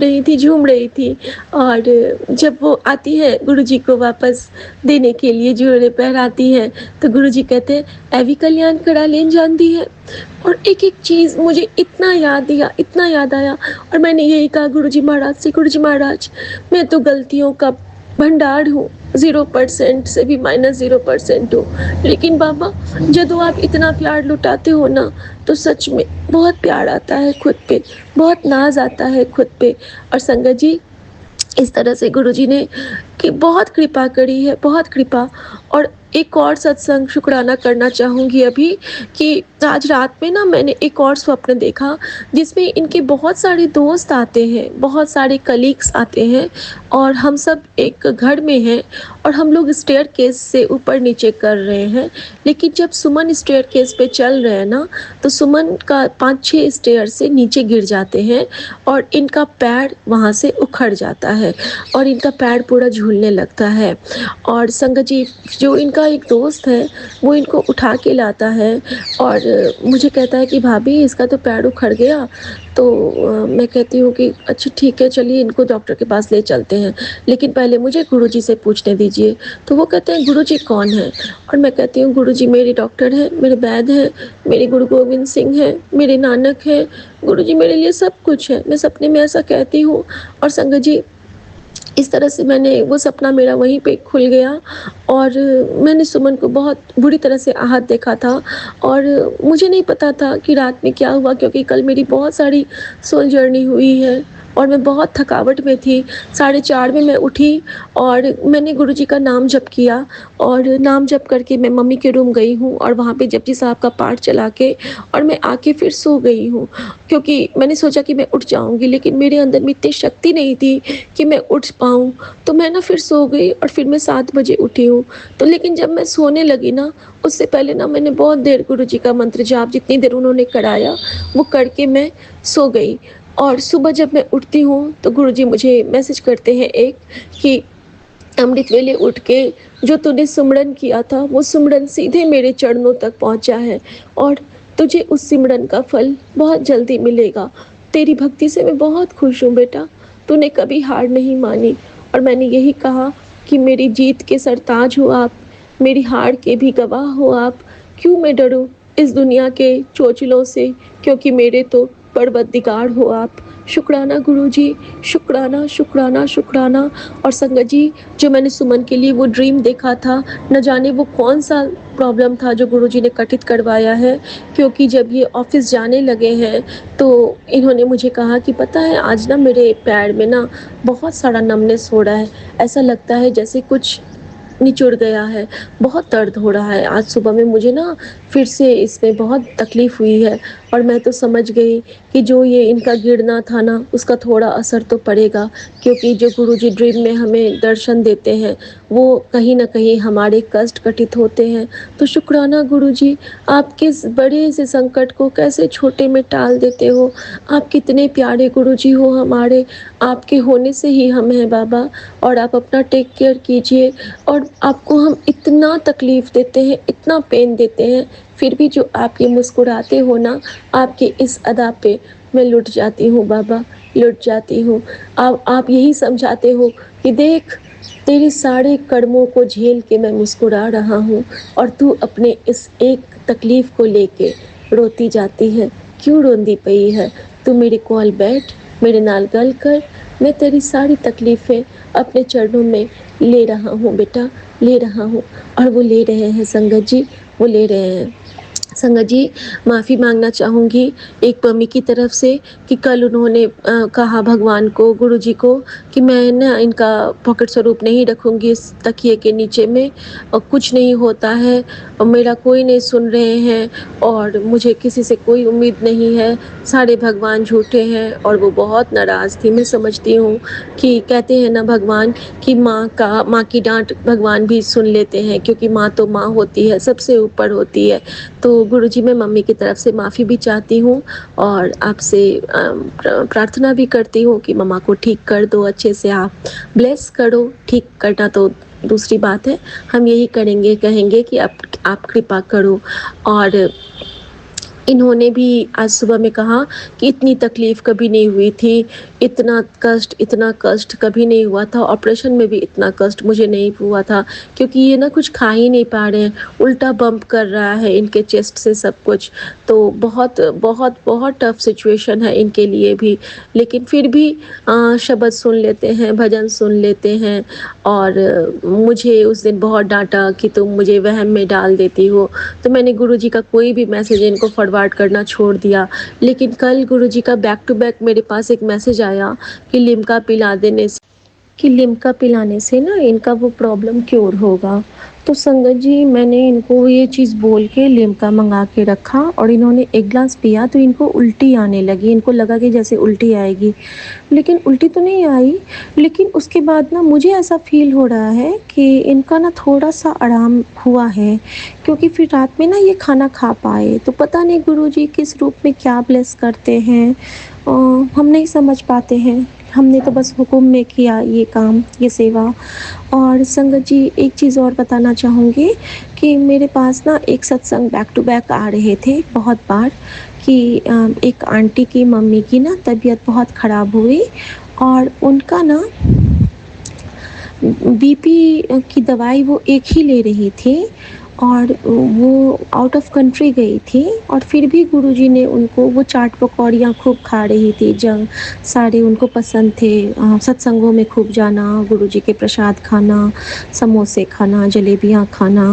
रही थी। और जब वो आती है गुरुजी को वापस देने के लिए, जोड़े पहराती है, तो गुरुजी कहते हैं, एवी कल्याण करा लेन जानती है। और एक एक चीज़ मुझे इतना याद आया। और मैंने यही कहा गुरुजी महाराज से, गुरुजी महाराज, मैं तो गलतियों का भंडार हूँ, 0% से भी -0% हूँ, लेकिन बाबा जब आप इतना प्यार लुटाते हो ना, तो सच में बहुत प्यार आता है खुद पे, बहुत नाज आता है खुद पे। और संगत जी, इस तरह से गुरुजी ने कि बहुत कृपा करी है, बहुत कृपा। और एक और सत्संग शुक्राना करना चाहूँगी अभी कि आज रात में ना मैंने एक और स्वप्न देखा जिसमें इनके बहुत सारे दोस्त आते हैं, बहुत सारे कलीग्स आते हैं, और हम सब एक घर में हैं और हम लोग स्टेयर केस से ऊपर नीचे कर रहे हैं। लेकिन जब सुमन स्टेयर केस पे चल रहे हैं ना, तो सुमन का 5-6 स्टेयर से नीचे गिर जाते हैं और इनका पैर वहाँ से उखड़ जाता है और इनका पैर पूरा झूलने लगता है। और संगत जी, जो इनका एक दोस्त है वो इनको उठा के लाता है और मुझे कहता है कि भाभी इसका तो पैर उखड़ गया। तो मैं कहती हूँ कि अच्छा ठीक है, चलिए इनको डॉक्टर के पास ले चलते हैं, लेकिन पहले मुझे गुरुजी से पूछने दीजिए। तो वो कहते हैं गुरुजी कौन है? और मैं कहती हूँ गुरुजी मेरे डॉक्टर हैं, मेरे वैद्य हैं, मेरे गुरु गोविंद सिंह हैं, मेरे नानक हैं। गुरुजी मेरे लिए सब कुछ है। मैं सपने में ऐसा कहती हूँ और संगत जी इस तरह से मैंने वो सपना मेरा वहीं पे खुल गया और मैंने सुमन को बहुत बुरी तरह से आहत देखा था और मुझे नहीं पता था कि रात में क्या हुआ, क्योंकि कल मेरी बहुत सारी सोल जर्नी हुई है और मैं बहुत थकावट में थी। 4:30 में मैं उठी और मैंने गुरुजी का नाम जप किया और नाम जप करके मैं मम्मी के रूम गई हूँ और वहाँ पे जपजी साहब का पाठ चला के और मैं आके फिर सो गई हूँ, क्योंकि मैंने सोचा कि मैं उठ जाऊँगी, लेकिन मेरे अंदर में इतनी शक्ति नहीं थी कि मैं उठ पाऊँ। तो मैं ना फिर सो गई और फिर मैं 7 बजे उठी हूँ। तो लेकिन जब मैं सोने लगी ना, उससे पहले ना मैंने बहुत देर गुरुजी का मंत्र जाप जितनी देर उन्होंने कराया वो करके मैं सो गई। और सुबह जब मैं उठती हूँ तो गुरुजी मुझे मैसेज करते हैं एक कि अमृत वेले उठ के जो तूने सुमरन किया था वो सुमरन सीधे मेरे चरणों तक पहुँचा है और तुझे उस सिमरन का फल बहुत जल्दी मिलेगा। तेरी भक्ति से मैं बहुत खुश हूँ बेटा, तूने कभी हार नहीं मानी। और मैंने यही कहा कि मेरी जीत के सरताज हो आप, मेरी हार के भी गवाह हो आप। क्यों मैं डरूं इस दुनिया के चोचलों से, क्योंकि मेरे तो परवरदिगार हो आप। शुक्राना गुरुजी, शुक्राना शुक्राना शुक्राना। और संगत जी जो मैंने सुमन के लिए वो ड्रीम देखा था, न जाने वो कौन सा प्रॉब्लम था जो गुरुजी ने कटित करवाया है, क्योंकि जब ये ऑफिस जाने लगे हैं तो इन्होंने मुझे कहा कि पता है आज ना मेरे पैर में ना बहुत सारा नमनेस हो रहा है, ऐसा लगता है जैसे कुछ निचुड़ गया है, बहुत दर्द हो रहा है। आज सुबह में मुझे ना फिर से इसमें बहुत तकलीफ़ हुई है और मैं तो समझ गई कि जो ये इनका गिरना था ना उसका थोड़ा असर तो पड़ेगा, क्योंकि जो गुरुजी ड्रीम में हमें दर्शन देते हैं वो कहीं न कहीं हमारे कष्ट कटित होते हैं। तो शुक्राना गुरुजी, आप किस बड़े से संकट को कैसे छोटे में टाल देते हो। आप कितने प्यारे गुरुजी हो हमारे, आपके होने से ही हम हैं बाबा। और आप अपना टेक केयर कीजिए। और आपको हम इतना तकलीफ़ देते हैं, इतना पेन देते हैं, फिर भी जो आप ये मुस्कुराते हो ना, आपकी इस अदा पे मैं लुट जाती हूँ बाबा, लुट जाती हूँ। आप यही समझाते हो कि देख तेरे सारे कर्मों को झेल के मैं मुस्कुरा रहा हूँ और तू अपने इस एक तकलीफ़ को लेके रोती जाती है। क्यों रोंदी पई है? तू मेरे कोल बैठ, मेरे नाल गल कर, मैं तेरी सारी तकलीफ़ें अपने चरणों में ले रहा हूँ बेटा, ले रहा हूँ। और वो ले रहे हैं संगत जी, वो ले रहे हैं। संगत जी माफ़ी मांगना चाहूँगी एक मम्मी की तरफ से कि कल उन्होंने कहा भगवान को, गुरुजी को कि मैं ना इनका पॉकेट स्वरूप नहीं रखूँगी इस तकिए के नीचे में और कुछ नहीं होता है और मेरा कोई नहीं सुन रहे हैं और मुझे किसी से कोई उम्मीद नहीं है, सारे भगवान झूठे हैं। और वो बहुत नाराज़ थी। मैं समझती हूँ कि कहते हैं ना भगवान कि माँ की डांट भगवान भी सुन लेते हैं, क्योंकि माँ तो माँ होती है, सबसे ऊपर होती है। तो गुरुजी मैं मम्मी की तरफ से माफ़ी भी चाहती हूँ और आपसे प्रार्थना भी करती हूँ कि मम्मा को ठीक कर दो, अच्छे से आप ब्लेस करो। ठीक करना तो दूसरी बात है, हम यही करेंगे, कहेंगे कि आप कृपा करो। और इन्होंने भी आज सुबह में कहा कि इतनी तकलीफ़ कभी नहीं हुई थी, इतना कष्ट कभी नहीं हुआ था, ऑपरेशन में भी इतना कष्ट मुझे नहीं हुआ था, क्योंकि ये ना कुछ खा ही नहीं पा रहे हैं, उल्टा बम्प कर रहा है इनके चेस्ट से सब कुछ। तो बहुत बहुत बहुत टफ सिचुएशन है इनके लिए भी, लेकिन फिर भी शब्द सुन लेते हैं, भजन सुन लेते हैं। और मुझे उस दिन बहुत डांटा कि तुम मुझे वहम में डाल देती हो, तो मैंने गुरुजी का कोई भी मैसेज इनको फॉरवर्ड करना छोड़ दिया। लेकिन कल गुरुजी का बैक टू बैक मेरे पास एक मैसेज आया कि लिम्का पिलाने से ना इनका वो प्रॉब्लम क्योर होगा। तो संगत जी मैंने इनको ये चीज़ बोल के लिम्का मंगा के रखा और इन्होंने एक ग्लास पिया तो इनको उल्टी आने लगी। इनको लगा कि जैसे उल्टी आएगी, लेकिन उल्टी तो नहीं आई। लेकिन उसके बाद ना मुझे ऐसा फ़ील हो रहा है कि इनका ना थोड़ा-सा आराम हुआ है, क्योंकि फिर रात में ना ये खाना खा पाए। तो पता नहीं गुरुजी किस रूप में क्या ब्लेस करते हैं, हम नहीं समझ पाते हैं। हमने तो बस हुक्म में किया ये काम, ये सेवा। और संगत जी, एक चीज़ और बताना चाहूँगी कि मेरे पास ना एक सत्संग बैक टू बैक आ रहे थे बहुत बार कि एक आंटी की मम्मी की ना तबीयत बहुत ख़राब हुई और उनका ना बीपी की दवाई वो एक ही ले रही थी और वो आउट ऑफ कंट्री गई थी और फिर भी गुरुजी ने उनको वो चाट पकौड़ियाँ खूब खा रही थी, जंग सारे उनको पसंद थे। सत्संगों में खूब जाना, गुरुजी के प्रसाद खाना, समोसे खाना, जलेबियाँ खाना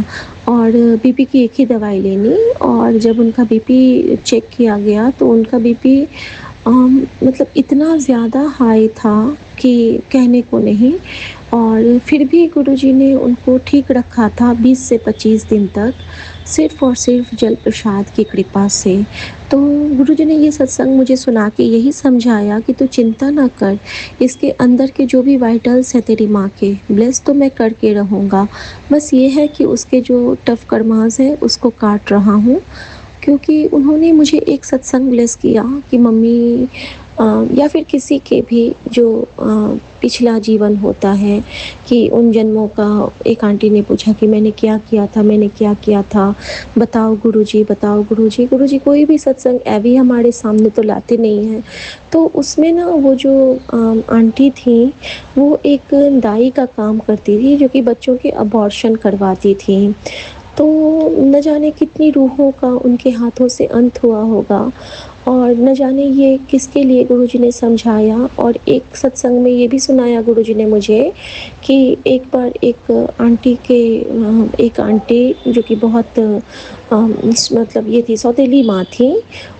और बीपी की एक ही दवाई लेनी। और जब उनका बीपी चेक किया गया तो उनका बीपी मतलब इतना ज़्यादा हाई था कि कहने को नहीं। और फिर भी गुरुजी ने उनको ठीक रखा था 20 से 25 दिन तक, सिर्फ़ और सिर्फ़ जल प्रसाद की कृपा से। तो गुरुजी ने ये सत्संग मुझे सुना के यही समझाया कि तू चिंता ना कर, इसके अंदर के जो भी वाइटल्स हैं तेरी माँ के, ब्लेस तो मैं करके रहूँगा। बस ये है कि उसके जो टफ़ कर्माज़ हैं उसको काट रहा हूँ। क्योंकि उन्होंने मुझे एक सत्संग ब्लेस किया कि मम्मी या फिर किसी के भी जो पिछला जीवन होता है कि उन जन्मों का, एक आंटी ने पूछा कि मैंने क्या किया था, मैंने क्या किया था, बताओ गुरुजी, बताओ गुरुजी। गुरुजी कोई भी सत्संग ऐवी हमारे सामने तो लाते नहीं हैं। तो उसमें ना वो जो आंटी थी वो एक दाई का काम करती थी जो कि बच्चों के अबॉर्शन करवाती थी। तो न जाने कितनी रूहों का उनके हाथों से अंत हुआ होगा और न जाने ये किसके लिए गुरुजी ने समझाया। और एक सत्संग में ये भी सुनाया गुरुजी ने मुझे कि एक बार एक आंटी जो कि बहुत मतलब ये थी, सौतेली माँ थी,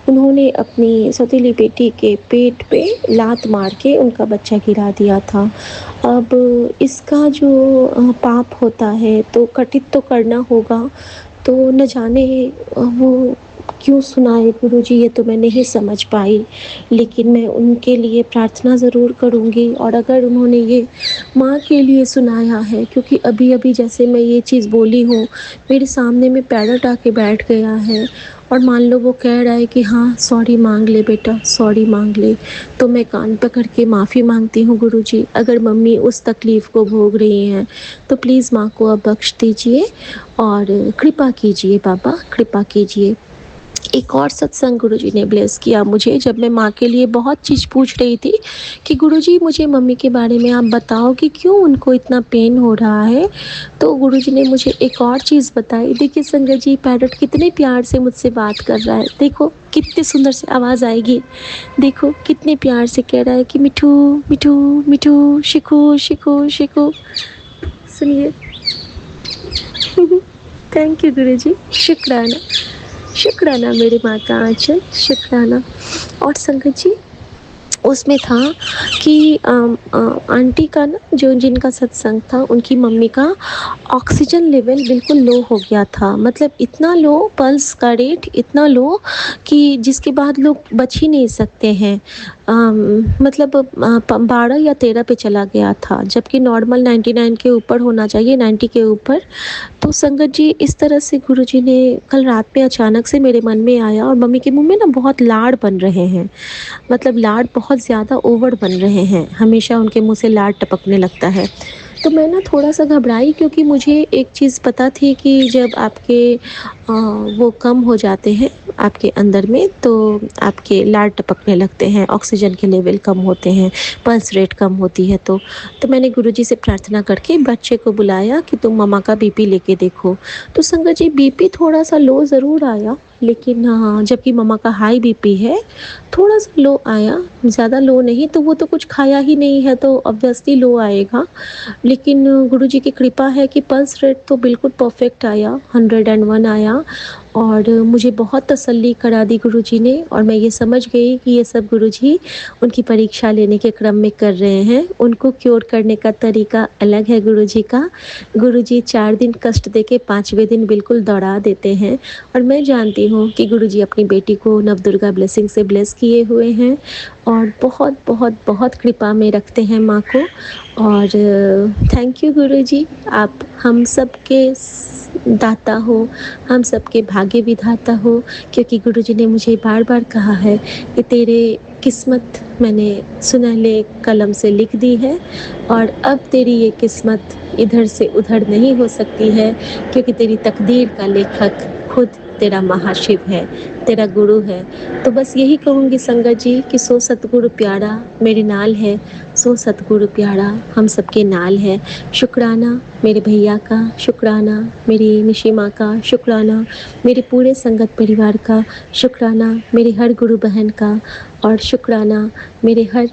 उन्होंने अपनी सौतेली बेटी के पेट पे लात मार के उनका बच्चा गिरा दिया था। अब इसका जो पाप होता है तो कटित तो करना होगा। तो न जाने वो क्यों सुनाए गुरुजी, ये तो मैं नहीं समझ पाई। लेकिन मैं उनके लिए प्रार्थना ज़रूर करूँगी। और अगर उन्होंने ये माँ के लिए सुनाया है, क्योंकि अभी-अभी जैसे मैं ये चीज़ बोली हूँ, मेरे सामने में पैरट आके बैठ गया है और मान लो वो कह रहा है कि हाँ सॉरी माँग ले बेटा, सॉरी माँग ले। तो मैं कान पकड़ के माफ़ी माँगती हूँ गुरुजी, अगर मम्मी उस तकलीफ़ को भोग रही हैं तो प्लीज़ माँ को अब बख्श दीजिए और कृपा कीजिए बाबा, कृपा कीजिए। एक और सत्संग गुरुजी ने ब्लेस किया मुझे जब मैं माँ के लिए बहुत चीज़ पूछ रही थी कि गुरुजी मुझे मम्मी के बारे में आप बताओ कि क्यों उनको इतना पेन हो रहा है। तो गुरुजी ने मुझे एक और चीज़ बताई। देखिए संगत जी, पैरट कितने प्यार से मुझसे बात कर रहा है, देखो कितनी सुंदर सी आवाज़ आएगी, देखो कितने प्यार से कह रहा है कि मिठू मिठू मिठू, शिखू शिखू शिखू। सुनिए। थैंक यू गुरुजी, शुक्राना, शुक्राना मेरी माँ का आंचल, शुक्राना। और संगत जी, उसमें था कि आंटी का ना, जो जिनका सत्संग था, उनकी मम्मी का ऑक्सीजन लेवल बिल्कुल लो हो गया था। मतलब इतना लो, पल्स का रेट इतना लो कि जिसके बाद लोग बच ही नहीं सकते हैं। मतलब 12 या 13 पे चला गया था, जबकि नॉर्मल 99 के ऊपर होना चाहिए, 90 के ऊपर। तो संगत जी, इस तरह से गुरुजी ने कल रात में अचानक से मेरे मन में आया और मम्मी के मुँह में ना बहुत लाड़ बन रहे हैं, मतलब लाड़ बहुत ज़्यादा ओवर बन रहे हैं, हमेशा उनके मुँह से लाड़ टपकने लगता है। तो मैं ना थोड़ा-सा घबराई, क्योंकि मुझे एक चीज़ पता थी कि जब आपके वो कम हो जाते हैं आपके अंदर में, तो आपके लाड़ टपकने लगते हैं, ऑक्सीजन के लेवल कम होते हैं, पल्स रेट कम होती है। तो मैंने गुरुजी से प्रार्थना करके बच्चे को बुलाया कि तुम मम्मा का बीपी लेके देखो। तो संगत जी, बीपी थोड़ा-सा लो ज़रूर आया, लेकिन जबकि मम्मा का हाई बीपी है, थोड़ा-सा लो आया, ज़्यादा लो नहीं। तो वो तो कुछ खाया ही नहीं है तो ऑब्वियसली लो आएगा। लेकिन गुरुजी की कृपा है कि पल्स रेट तो बिल्कुल परफेक्ट आया, 101 आया और मुझे बहुत तसल्ली करा दी गुरुजी ने। और मैं ये समझ गई कि ये सब गुरुजी उनकी परीक्षा लेने के क्रम में कर रहे हैं। उनको क्योर करने का तरीका अलग है गुरुजी का। गुरुजी 4 दिन कष्ट देके 5वें दिन बिल्कुल दौड़ा देते हैं। और मैं जानती हूँ कि गुरुजी अपनी बेटी को नवदुर्गा ब्लेसिंग से ब्लेस किए हुए हैं और बहुत बहुत बहुत कृपा में रखते हैं माँ को। और थैंक यू गुरुजी, आप हम सब के दाता हो, हम सबके भाग्य विधाता हो। क्योंकि गुरुजी ने मुझे बार-बार कहा है कि तेरे किस्मत मैंने सुनहले कलम से लिख दी है और अब तेरी ये किस्मत इधर से उधर नहीं हो सकती है, क्योंकि तेरी तकदीर का लेखक खुद तेरा महाशिव है, तेरा गुरु है। तो बस यही कहूँगी संगत जी कि सो सतगुरु प्यारा मेरे नाल है, सो सतगुरु प्यारा हम सबके नाल है। शुक्राना मेरे भैया का, शुक्राना मेरी निशी माँ का, शुक्राना मेरे पूरे संगत परिवार का, शुक्राना मेरे हर गुरु बहन का, और शुक्राना मेरे हर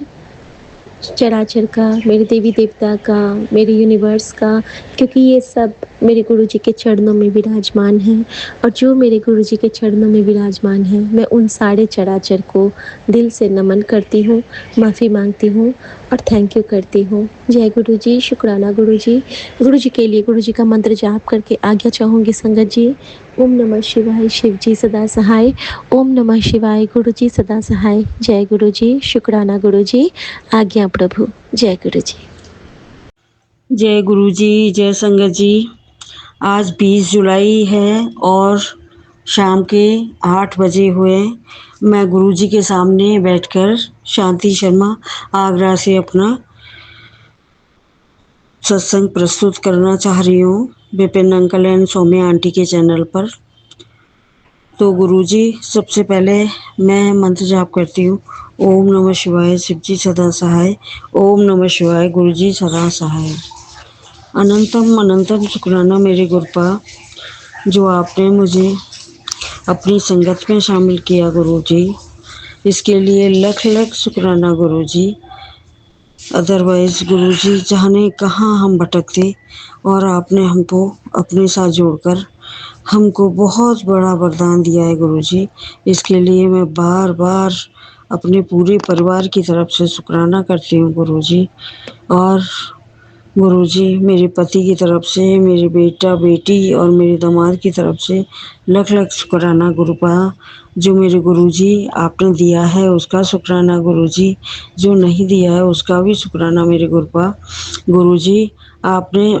चराचर का, मेरे देवी देवता का, मेरे यूनिवर्स का, क्योंकि ये सब मेरे गुरुजी के चरणों में विराजमान हैं। और जो मेरे गुरुजी के चरणों में विराजमान हैं, मैं उन सारे चराचर को दिल से नमन करती हूँ, माफ़ी मांगती हूँ और थैंक यू करती हूँ। जय गुरुजी, शुक्राना गुरुजी। गुरुजी के लिए गुरुजी का मंत्र जाप करके आज्ञा चाहूँगी संगत जी। ओम नमः शिवाय, शिव जी सदा सहाय। ओम नमः शिवाय, गुरु जी सदा सहाय। जय गुरु जी, शुक्राना गुरु जी, आज्ञा प्रभु। जय गुरु जी। जय गुरु जी, जय संगत जी। आज 20 जुलाई है और शाम के 8 बजे हुए। मैं गुरु जी के सामने बैठकर शांति शर्मा आगरा से अपना सत्संग प्रस्तुत करना चाह रही हूँ Vipin uncle and Saumya aunty के चैनल पर। तो गुरुजी, सबसे पहले मैं मंत्र जाप करती हूँ। ओम नमः शिवाय, शिव जी सदा सहाय। ओम नमः शिवाय, गुरु जी सदा सहाय। अनंतम अनंतम शुक्राना मेरे गुरुपा, जो आपने मुझे अपनी संगत में शामिल किया गुरु जी। इसके लिए लख लख शुक्राना गुरु जी। अदरवाइज गुरु जी जाने कहाँ हम भटकते, और आपने हमको अपने साथ जोड़कर हमको बहुत बड़ा वरदान दिया है गुरु जी। इसके लिए मैं बार बार अपने पूरे परिवार की तरफ से शुक्राना करती हूँ गुरु जी। और गुरुजी, मेरे पति की तरफ से, मेरे बेटा बेटी और मेरे दामाद की तरफ से लख लख शुक्राना गुरुपा। जो मेरे गुरुजी आपने दिया है उसका शुक्राना गुरुजी, जो नहीं दिया है उसका भी शुक्राना मेरे गुरुपा। गुरुजी, आपने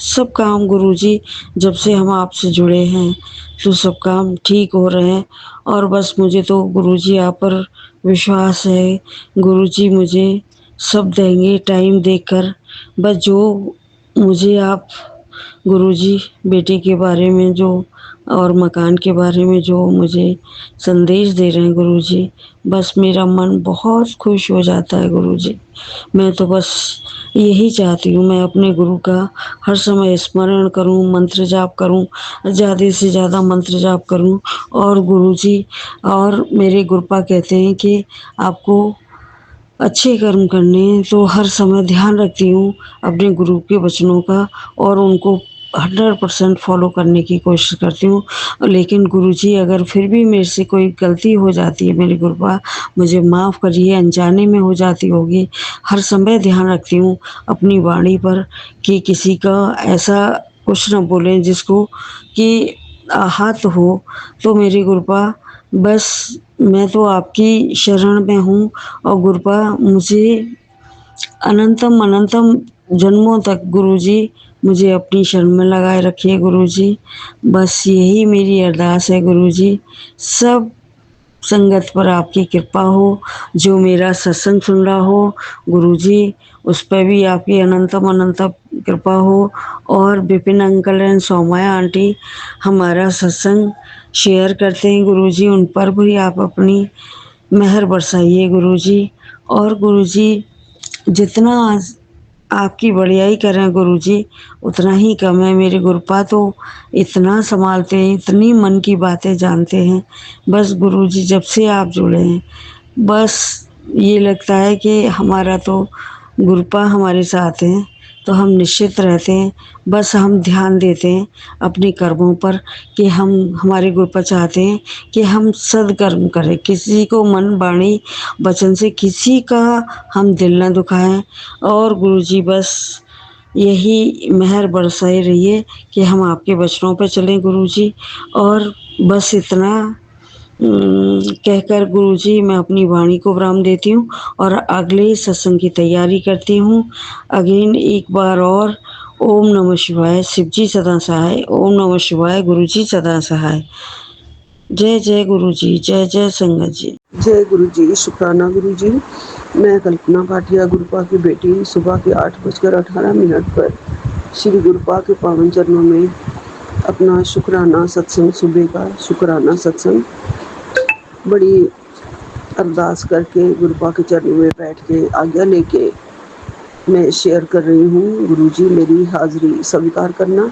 सब काम गुरुजी, जब से हम आपसे जुड़े हैं तो सब काम ठीक हो रहे हैं। और बस मुझे तो गुरुजी आप पर विश्वास है। गुरुजी मुझे सब देंगे टाइम देकर। बस जो मुझे आप गुरुजी बेटे के बारे में जो और मकान के बारे में जो मुझे संदेश दे रहे हैं गुरुजी, बस मेरा मन बहुत खुश हो जाता है गुरुजी। मैं तो बस यही चाहती हूँ, मैं अपने गुरु का हर समय स्मरण करूँ, मंत्र जाप करूँ, ज़्यादा से ज़्यादा मंत्र जाप करूँ। और गुरुजी और मेरे गुरुपा कहते हैं कि आपको अच्छे कर्म करने, तो हर समय ध्यान रखती हूँ अपने गुरु के वचनों का और उनको 100% फॉलो करने की कोशिश करती हूँ। लेकिन गुरुजी, अगर फिर भी मेरे से कोई गलती हो जाती है मेरे गुरुपा, मुझे माफ़ करिए, अनजाने में हो जाती होगी। हर समय ध्यान रखती हूँ अपनी वाणी पर कि किसी का ऐसा कुछ न बोलें जिसको कि आहत हो। तो मेरे गुरुपा, बस मैं तो आपकी शरण में हूँ। और गुरुपा, मुझे अनंतम अनंतम जन्मों तक गुरुजी मुझे अपनी शरण में लगाए रखिए गुरुजी। बस यही मेरी अरदास है गुरुजी। सब संगत पर आपकी कृपा हो। जो मेरा सत्संग सुन रहा हो गुरुजी, उस पर भी आपकी अनंतम अनंतम कृपा हो। और Vipin uncle and Saumya aunty हमारा सत्संग शेयर करते हैं गुरुजी, उन पर भी आप अपनी मेहर बरसाइए गुरुजी। और गुरुजी, जितना आपकी बढ़ियाई करें गुरुजी उतना ही कम है। मेरे गुरुपा तो इतना संभालते हैं, इतनी मन की बातें जानते हैं। बस गुरुजी, जब से आप जुड़े हैं, बस ये लगता है कि हमारा तो गुरुपा हमारे साथ हैं, तो हम निश्चित रहते हैं। बस हम ध्यान देते हैं अपने कर्मों पर कि हमारे गुरुपा चाहते हैं कि हम सद्कर्म करें, किसी को मन वाणी वचन से किसी का हम दिल न दुखाएं। और गुरुजी, बस यही मेहर बरसाए रहिए कि हम आपके वचनों पर चलें गुरुजी। और बस इतना कहकर गुरुजी मैं अपनी वाणी को विराम देती हूँ और अगले सत्संग की तैयारी करती हूँ। अगेन एक बार और ओम नमः शिवाय, शिव जी सदा सहाय। ओम नमः शिवाय, गुरु जी सदा सहाय। जय जय गुरु जी, जय जय संगत जी। जय गुरु जी, शुक्राना गुरु जी। मैं कल्पना भाटिया, गुरुपा की बेटी, सुबह के 8:18 पर श्री गुरुपा के पावन चरणों में अपना शुक्राना सत्संग, सुबह का शुक्राना सत्संग बड़ी अरदास करके गुरुपा के चरणों में बैठ के आज्ञा लेके मैं शेयर कर रही हूँ। गुरु जी मेरी हाजिरी स्वीकार करना।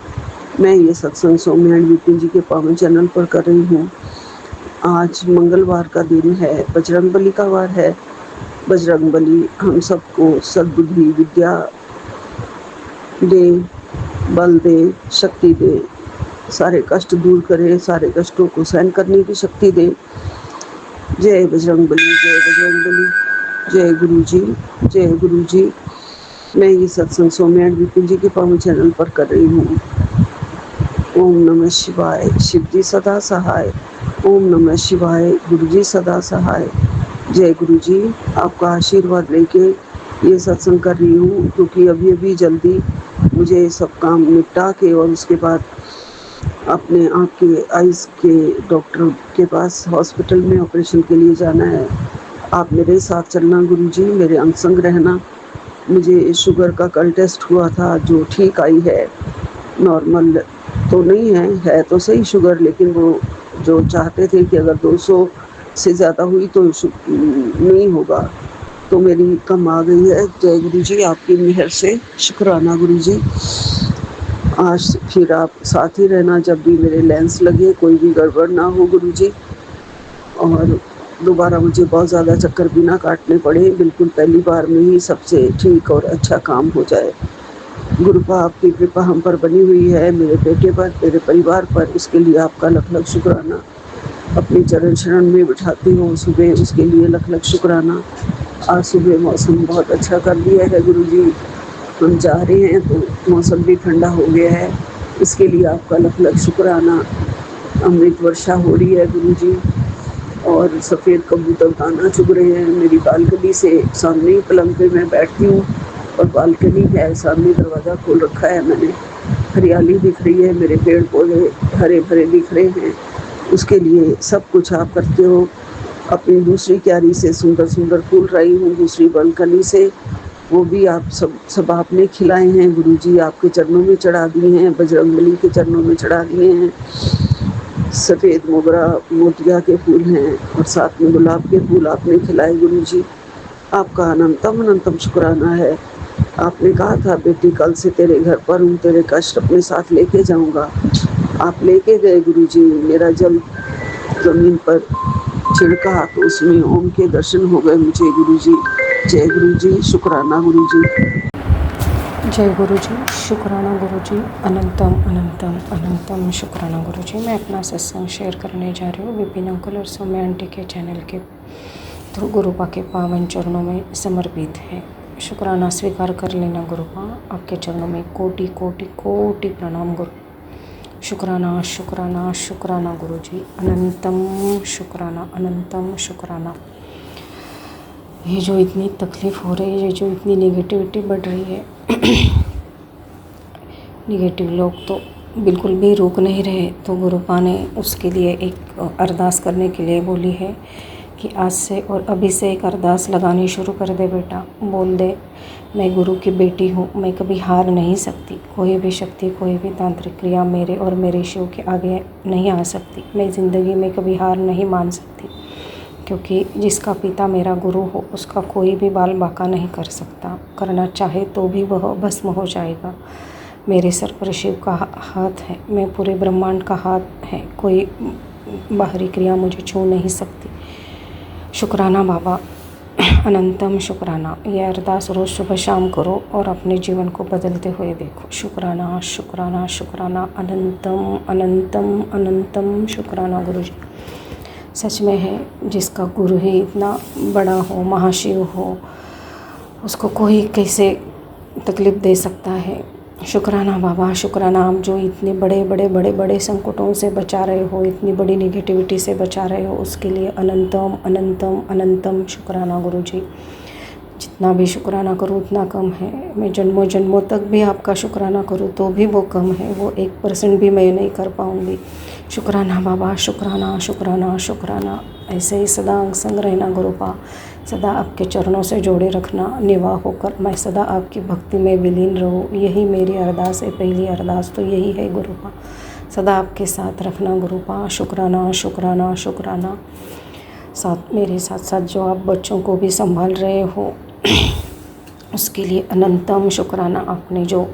मैं ये सत्संग सौम्या एंड विपिन जी के पावन चैनल पर कर रही हूँ। आज मंगलवार का दिन है, बजरंग बली का वार है। बजरंग बली हम सबको सद्बुद्धि विद्या दे, बल दे, शक्ति दे, सारे कष्ट दूर करे, सारे कष्टों को सहन करने की शक्ति दे। जय बजरंग बली, जय बजरंग बली, जय गुरु जी, जय गुरु जी। मैं ये सत्संग सौम्या एंड विपिन जी के पावन चैनल पर कर रही हूँ। ओम नमः शिवाय, शिव जी सदा सहाय। ओम नमः शिवाय, गुरु जी सदा सहाय। जय गुरु जी, आपका आशीर्वाद लेके ये सत्संग कर रही हूँ, क्योंकि अभी अभी जल्दी मुझे सब काम निपटा के और उसके बाद अपने आँख के आइज़ के डॉक्टर के पास हॉस्पिटल में ऑपरेशन के लिए जाना है। आप मेरे साथ चलना गुरु जी, मेरे अंग संग रहना। मुझे शुगर का कल टेस्ट हुआ था जो ठीक आई है, नॉर्मल तो नहीं है तो सही शुगर, लेकिन वो जो चाहते थे कि अगर 200 से ज़्यादा हुई तो नहीं होगा, तो मेरी कम आ गई है। जय गुरु जी, आपकी मेहर से शुक्राना गुरु जी। आज फिर आप साथ ही रहना जब भी मेरे लेंस लगे, कोई भी गड़बड़ ना हो गुरु जी, और दोबारा मुझे बहुत ज़्यादा चक्कर भी ना काटने पड़े, बिल्कुल पहली बार में ही सबसे ठीक और अच्छा काम हो जाए। गुरुपा आपकी कृपा हम पर बनी हुई है, मेरे बेटे पर, मेरे परिवार पर, इसके लिए आपका लख लख शुक्राना। अपने चरण शरण में बिठाती हूँ सुबह, उसके लिए लख लख शुक्राना। आज सुबह मौसम बहुत अच्छा कर दिया है गुरु जी, हम जा रहे हैं तो मौसम भी ठंडा हो गया है, इसके लिए आपका लख लख शुक्राना। अमृत वर्षा हो रही है गुरु जी, और सफ़ेद कबूतर दाना चुग रहे हैं मेरी बालकनी से। सामने ही पलंग पे मैं बैठती हूँ और बालकनी है, सामने दरवाज़ा खोल रखा है मैंने। हरियाली दिख रही है, मेरे पेड़ पौधे हरे भरे दिख रहे हैं, उसके लिए सब कुछ आप करते हो। अपनी दूसरी क्यारी से सुंदर सुंदर फूल लाई हूँ, दूसरी बालकनी से, वो भी आप सब आपने खिलाए हैं गुरु जी, आपके चरणों में चढ़ा दिए हैं, बजरंगबली के चरणों में चढ़ा दिए हैं। सफ़ेद मोगरा मोतिया के फूल हैं और साथ में गुलाब के फूल आपने खिलाए गुरु जी, आपका अनंतम अनंतम शुक्राना है। आपने कहा था बेटी कल से तेरे घर पर हूँ, तेरे कष्ट अपने साथ लेके जाऊँगा, आप लेके गए गुरु जी। मेरा जल ज़मीन पर छिड़का तो उसमें ओम के दर्शन हो गए मुझे गुरु जी। जय गुरु जी, शुक्राना गुरु जी। जय गुरु जी, शुक्राना गुरु जी, अनंतम अनंतम अनंतम शुक्राना गुरु जी। मैं अपना सत्संग शेयर करने जा रही हूँ विपिन अंकल और सौम्या आंटी के चैनल के थ्रू। गुरुपा के पावन चरणों में समर्पित है। शुक्राना स्वीकार कर लेना गुरुपा, आपके चरणों में कोटि कोटि कोटि प्रणाम गुरु। शुक्राना शुक्राना शुक्राना गुरु जी, अनंतम शुक्राना अनंतम शुक्राना। ये जो इतनी तकलीफ़ हो रही है, ये जो इतनी नेगेटिविटी बढ़ रही है, नेगेटिव लोग तो बिल्कुल भी रुक नहीं रहे, तो गुरुपा ने उसके लिए एक अरदास करने के लिए बोली है कि आज से और अभी से एक अरदास लगानी शुरू कर दे बेटा। बोल दे, मैं गुरु की बेटी हूँ, मैं कभी हार नहीं सकती, कोई भी शक्ति कोई भी तांत्रिक क्रिया मेरे और मेरे शिव के आगे नहीं आ सकती। मैं ज़िंदगी में कभी हार नहीं मान सकती, क्योंकि जिसका पिता मेरा गुरु हो उसका कोई भी बाल बाका नहीं कर सकता, करना चाहे तो भी वह भस्म हो जाएगा। मेरे सर पर शिव का हाथ है, मैं पूरे ब्रह्मांड का हाथ है, कोई बाहरी क्रिया मुझे छू नहीं सकती। शुक्राना बाबा, अनंतम शुक्राना। यह अरदास रोज़ सुबह शाम करो और अपने जीवन को बदलते हुए देखो। शुक्राना शुक्राना शुक्राना, अनंतम अनंतम अनंतम शुक्राना गुरु जी। सच में है, जिसका गुरु ही इतना बड़ा हो, महाशिव हो, उसको कोई कैसे तकलीफ़ दे सकता है। शुक्राना बाबा, शुक्राना। आप जो इतने बड़े बड़े बड़े बड़े संकटों से बचा रहे हो, इतनी बड़ी नेगेटिविटी से बचा रहे हो, उसके लिए अनंतम अनंतम अनंतम शुक्राना गुरु जी। जितना भी शुक्राना करूँ उतना कम है। मैं जन्मों जन्मों तक भी आपका शुक्राना करूँ तो भी वो कम है, वो 1% भी मैं नहीं कर पाऊँगी। शुक्राना बाबा, शुक्राना शुक्राना शुक्राना। ऐसे ही सदा अंग संग रहना गुरुपा, सदा आपके चरणों से जोड़े रखना, निवाह होकर मैं सदा आपकी भक्ति में विलीन रहूँ। यही मेरी अरदास है, पहली अरदास तो यही है गुरुपा, सदा आपके साथ रखना गुरुपा। शुक्राना शुक्राना शुक्राना। साथ मेरे साथ साथ जो आप बच्चों को भी संभाल रहे हो उसके लिए अनंतम शुक्राना। आपने जो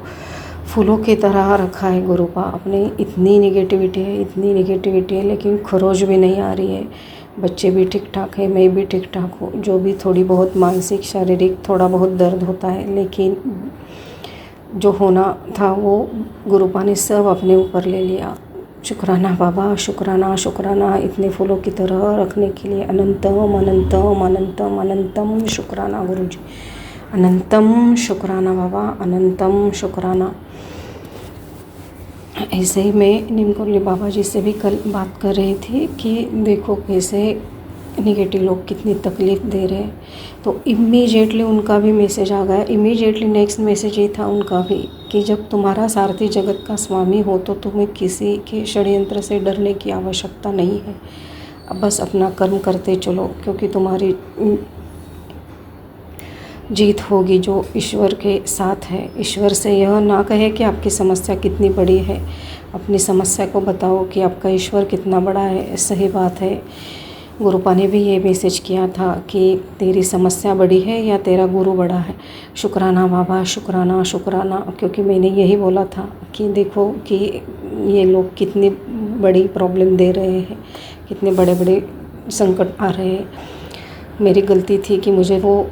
फूलों की तरह रखा है गुरुपा, अपने इतनी निगेटिविटी है, इतनी निगेटिविटी है, लेकिन खरोज भी नहीं आ रही है। बच्चे भी ठीक ठाक है, मैं भी ठीक ठाक हूँ। जो भी थोड़ी बहुत मानसिक शारीरिक थोड़ा बहुत दर्द होता है, लेकिन जो होना था वो गुरुपा ने सब अपने ऊपर ले लिया। शुक्राना बाबा, शुक्राना शुक्राना। इतने फूलों की तरह रखने के लिए अनंतम अनंतम अनंतम अनंतम शुक्राना गुरुजी, अनंतम शुक्राना बाबा, अनंतम शुक्राना। ऐसे ही मैं नीमकोली बाबा जी से भी कल बात कर रही थी कि देखो कैसे निगेटिव लोग कितनी तकलीफ़ दे रहे हैं। तो इमीडिएटली उनका भी मैसेज आ गया। इमीडिएटली नेक्स्ट मैसेज ये था उनका भी कि जब तुम्हारा सारथी जगत का स्वामी हो तो तुम्हें किसी के षड्यंत्र से डरने की आवश्यकता नहीं है। अब बस अपना कर्म करते चलो, क्योंकि तुम्हारी जीत होगी जो ईश्वर के साथ है। ईश्वर से यह ना कहे कि आपकी समस्या कितनी बड़ी है, अपनी समस्या को बताओ कि आपका ईश्वर कितना बड़ा है। सही बात है। गुरुपा ने भी ये मैसेज किया था कि तेरी समस्या बड़ी है या तेरा गुरु बड़ा है। शुक्राना बाबा, शुक्राना शुक्राना। क्योंकि मैंने यही बोला था कि देखो कि ये लोग कितनी बड़ी प्रॉब्लम दे रहे हैं, कितने बड़े बड़े संकट आ रहे हैं। मेरी गलती थी कि मुझे वो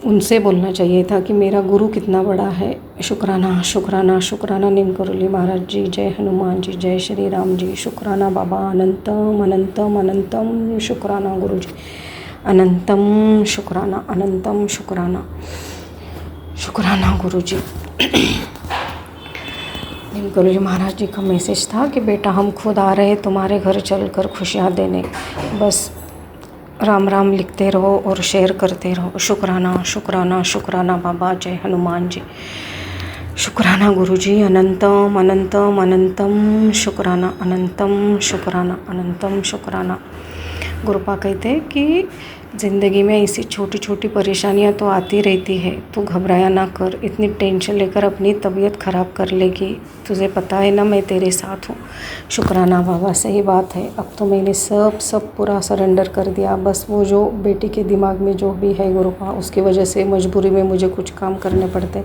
उनसे बोलना चाहिए था कि मेरा गुरु कितना बड़ा है। शुक्राना शुक्राना शुक्राना। नीमकरोली महाराज जी, जय हनुमान जी, जय श्री राम जी। शुक्राना बाबा, अनंतम अनंतम अनंतम शुक्राना गुरु जी, अनंतम शुक्राना, अनंतम शुक्राना। शुक्राना गुरु जी। नीमकरोली महाराज जी का मैसेज था कि बेटा हम खुद आ रहे तुम्हारे घर चलकर खुशियाँ देने, बस राम राम लिखते रहो और शेयर करते रहो। शुक्राना शुक्राना शुक्राना बाबा, जय हनुमान जी। शुक्राना गुरुजी, अनंतम अनंतम अनंतम शुक्राना, अनंतम शुक्राना, अनंतम शुक्राना। गुरुपा कहते हैं कि ज़िंदगी में ऐसी छोटी छोटी परेशानियां तो आती रहती है, तू घबराया ना कर, इतनी टेंशन लेकर अपनी तबीयत ख़राब कर लेगी। तुझे पता है ना मैं तेरे साथ हूँ। शुक्राना बाबा, सही बात है। अब तो मैंने सब पूरा सरेंडर कर दिया। बस वो जो बेटी के दिमाग में जो भी है गुरुपा, उसकी वजह से मजबूरी में मुझे कुछ काम करने पड़ते,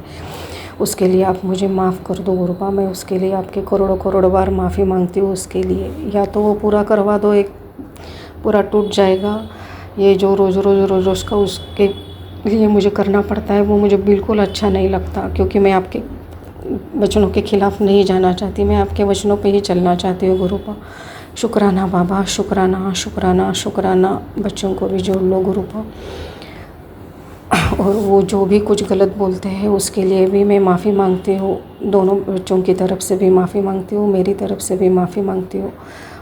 उसके लिए आप मुझे माफ़ कर दो गुरुपा। मैं उसके लिए आपके करोड़ों करोड़ बार माफ़ी मांगती हूँ उसके लिए। या तो वो पूरा करवा दो, एक पूरा टूट जाएगा। ये जो रोज़ का उसके लिए मुझे करना पड़ता है वो मुझे बिल्कुल अच्छा नहीं लगता, क्योंकि मैं आपके वचनों के खिलाफ़ नहीं जाना चाहती, मैं आपके वचनों पे ही चलना चाहती हूँ गुरुपा। शुक्राना बाबा, शुक्राना शुक्राना शुक्राना। बच्चों को भी जोड़ लो गुरुपा, और वो जो भी कुछ गलत बोलते हैं उसके लिए भी मैं माफ़ी मांगती हूँ। दोनों बच्चों की तरफ से भी माफ़ी मांगती हूँ, मेरी तरफ से भी माफ़ी मांगती हूँ,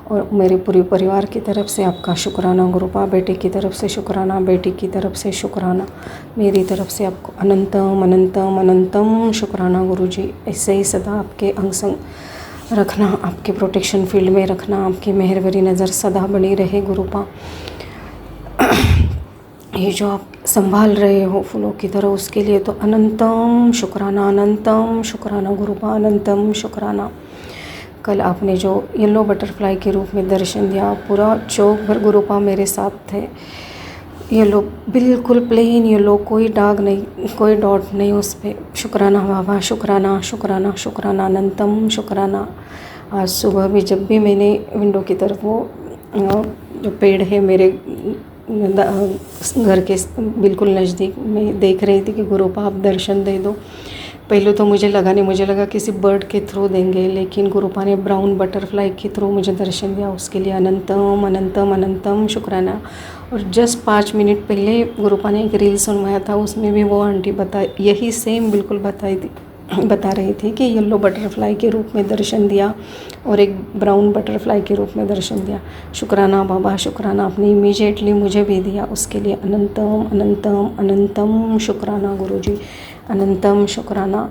और मेरे पूरे परिवार की तरफ से आपका शुक्राना गुरुपा। बेटे की तरफ से शुक्राना, बेटी की तरफ से शुक्राना, मेरी तरफ से आपको अनंतम अनंतम अनंतम शुक्राना गुरुजी। ऐसे ही सदा आपके अंग संग रखना, आपके प्रोटेक्शन फील्ड में रखना, आपकी मेहरबानी नज़र सदा बनी रहे गुरुपा। ये जो आप संभाल रहे हो फूलों की तरह, उसके लिए तो अनंतम शुक्राना गुरुपा, अनंतम शुक्राना। कल आपने जो येलो बटरफ्लाई के रूप में दर्शन दिया, पूरा चौक भर गुरुपा मेरे साथ थे। येलो बिल्कुल प्लेन येलो, कोई दाग नहीं, कोई डॉट नहीं उस पर। शुक्राना बाबा, शुक्राना शुक्राना शुक्राना, अनंतम शुक्राना। आज सुबह भी जब भी मैंने विंडो की तरफ वो जो पेड़ है मेरे घर के बिल्कुल नज़दीक, मैं देख रही थी कि गुरुपा आप दर्शन दे दो। पहले तो मुझे लगा किसी बर्ड के थ्रू देंगे, लेकिन गुरुपा ने ब्राउन बटरफ्लाई के थ्रू मुझे दर्शन दिया। उसके लिए अनंतम अनंतम अनंतम शुक्राना। और जस्ट 5 मिनट पहले गुरुपा ने एक रील सुनवाया था, उसमें भी वो आंटी यही सेम बिल्कुल बताई थी बता रही थी कि येलो बटरफ्लाई के रूप में दर्शन दिया और एक ब्राउन बटरफ्लाई के रूप में दर्शन दिया। शुक्राना बाबा, शुक्राना, आपने इमीडिएटली मुझे भी दिया, उसके लिए अनंतम अनंतम अनंतम शुक्राना गुरुजी, अनंतम शुक्राना।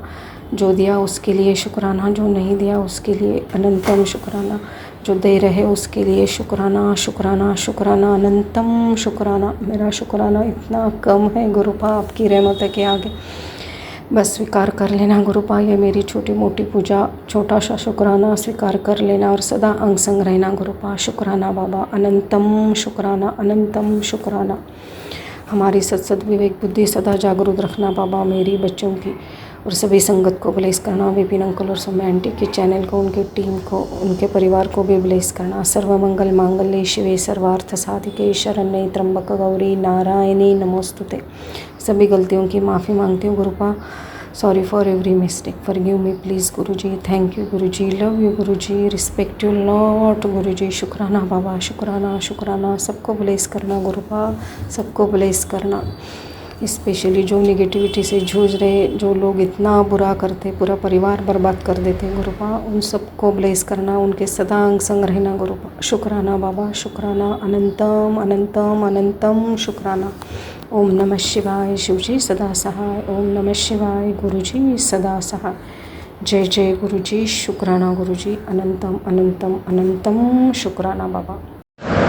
जो दिया उसके लिए शुक्राना, जो नहीं दिया उसके लिए अनंतम शुक्राना, जो दे रहे उसके लिए शुक्राना शुक्राना शुक्राना, अनंतम शुक्राना। मेरा शुक्राना इतना कम है गुरुपा आपकी रहमत के आगे, बस स्वीकार कर लेना गुरुपा, ये मेरी छोटी मोटी पूजा, छोटा सा शुक्राना स्वीकार कर लेना और सदा अंग संग रहना गुरुपा। शुक्राना बाबा, अनंतम शुक्राना, अनंतम शुक्राना। हमारी सत विवेक बुद्धि सदा जागरूक रखना बाबा, मेरी बच्चों की और सभी संगत को ब्लेस करना, विपिन अंकल और सौम्या आंटी के चैनल को, उनके टीम को, उनके परिवार को भी ब्लेस करना। सर्वमंगल मांगल्ये शिवे सर्वार्थ साधिके शरण्ये त्र्यंबक गौरी नारायणी नमोस्तुते। सभी गलतियों की माफ़ी मांगती हूँ गुरुपा, sorry for every mistake, forgive me please Guruji. Thank you Guruji, love you Guruji, respect you lot Guruji. शुक्राना बाबा, शुक्राना शुक्राना। सबको ब्लेस करना गुरुपा, सबको ब्लेस करना। स्पेशली जो निगेटिविटी से जूझ रहे, जो लोग इतना बुरा करते, पूरा परिवार बर्बाद कर देते गुरुपा, उन सबको ब्लेस करना, उनके सदा अंग संग रहना गुरुपा। शुक्राना बाबा, शुक्राना, अनंतम अनंतम अनंतम शुक्राना। ओम नमः शिवाय, शिवजी सदा सहाय। ओम नमः शिवाय, गुरुजी सदा सहाय। जय जय गुरुजी, शुक्राना गुरुजी, अनंतम अनंतम अनंतम शुक्राना बाबा।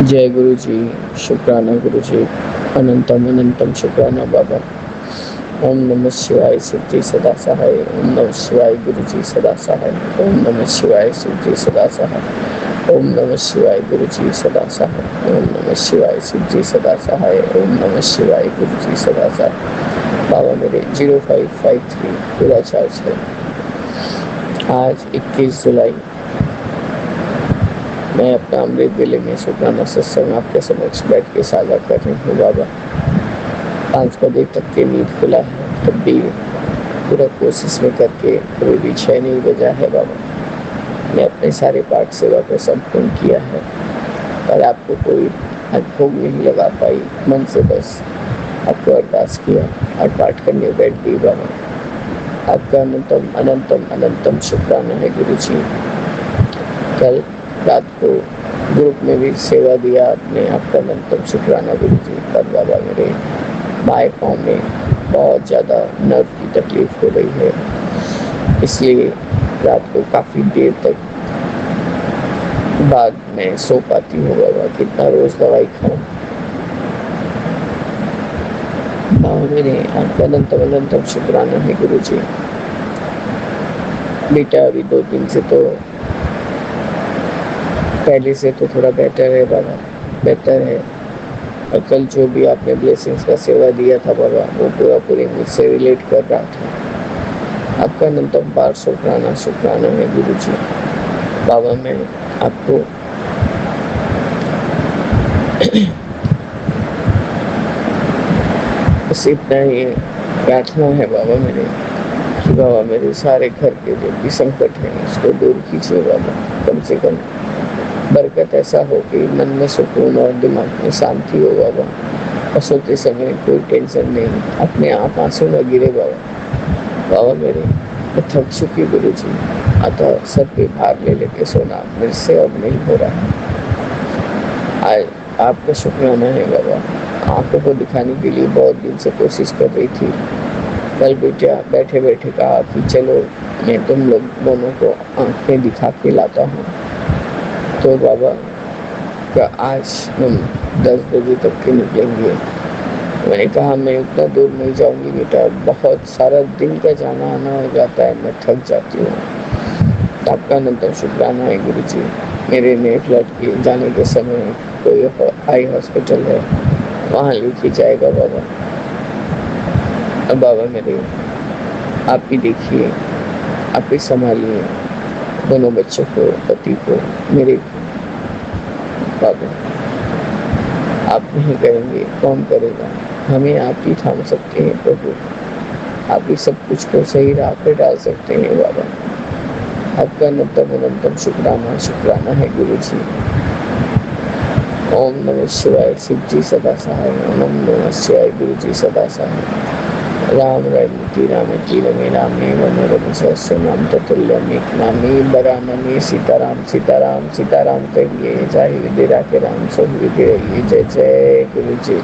जय गुरुजी, शुक्राना गुरुजी, अनंतम अनंतम शुक्राना बाबा। ओम नमः शिवाय, शिवजी सदा सहाय। ओम नमः शिवाय, गुरुजी सदा सहाय। ओम नमः शिवाय, शिवजी सदा सहाय। ओम नमः शिवाय, गुरुजी सदा सहाय। ओम नमः शिवाय, शिवजी सदा सहाय। ओम नमः शिवाय, गुरुजी सदा सहाय। बाबा मेरे 0553 पूरा चार्ज है। आज 21 जुलाई मैं अपना अमृत वेले में शुक्राना सत्संग आपके समक्ष बैठ के साझा कर रही हूँ बाबा। 5 बजे तक के नींद खुला है, तब भी पूरा कोशिश में करके कोई भी 6 नहीं बजा है बाबा। मैं अपने सारे पाठ सेवा को संपूर्ण किया है और आपको कोई भोग नहीं लगा पाई। मन से बस आपको अरदास किया और पाठ करने बैठ गई बाबा। आपका अनंतम अनंतम अनंतम शुक्राना है गुरुजी। कल रात को ग्रुप में भी सेवा दिया आपने, आपका अनंतम शुक्राना गुरुजी। पर बाबा मेरे बाएं पाँव में बहुत ज़्यादा नर्व की तकलीफ हो रही है, इसलिए रात को काफ़ी देर तक बाद में सो पाती हूँ बाबा। कितना रोज़ दवाई खाऊं बाबा मेरे, आपका अनंतम अनंतम शुक्राना है गुरुजी। बेटा अभी 2 दिन से तो पहले से तो थोड़ा बेटर है बाबा, बेहतर है। और कल जो भी आपने ब्लेसिंग्स का सेवा दिया था बाबा, वो पूरा पूरी मुझसे रिलेट कर रहा था। आपका अनंतम बार शुक्राना शुक्राना है गुरुजी। बाबा मैं आपको बस इतना ही प्रार्थना है बाबा मेरे कि बाबा मेरे सारे घर के जो भी संकट हैं उसको दूर कीजिए बाबा। कम से कम बरकत ऐसा हो कि मन में सुकून और दिमाग में शांति हो बाबा, और सोते समय कोई टेंशन नहीं, अपने आप आंसू न गिरे बाबा। बाबा मेरे मैं थक चुकी गुरुजी, अतः सर पे भार ले लेके सोना मेरे से अब नहीं हो रहा। आज आपका शुक्राना है बाबा। आंखों को दिखाने के लिए बहुत दिन से कोशिश कर रही थी। कल बेटा बैठे बैठे कहा कि चलो मैं तुम लोग दोनों को आंखें दिखा के लाता हूँ। तो बाबा का आज हम 10 बजे तक के निकलेंगे। मैंने कहा मैं उतना दूर नहीं जाऊंगी बेटा, बहुत सारा दिन का जाना आना हो जाता है, मैं थक जाती हूँ। आपका अनंतम शुक्राना है गुरुजी। मेरे नेक लौट के जाने के समय कोई हाई हॉस्पिटल है, वहाँ लेके जाएगा बाबा। अब बाबा मेरे आप ही देखिए, आप ही संभालिए दोनों बच्चों को, पति को, मेरे को। बाबा आप नहीं करेंगे कौन करेगा, हमें आप ही थाम सकते हैं प्रभु। आप ही सब कुछ को सही राह पे डाल सकते हैं बाबा। आपका अनंतम अनंतम शुक्राना शुक्राना है गुरुजी। ओम नमः शिवाय, शिवजी सदा सहाय। ओम नमः शिवाय, गुरुजी सदा सहाय। राम रमति रामति रमे रामे मनोरम सहस्रनाम ततुल्यम एक नामी बरानमी सीताराम सीताराम सीताराम कहिए, चाहे विदेरा के राम सब विदे। जय जय गुरु जी।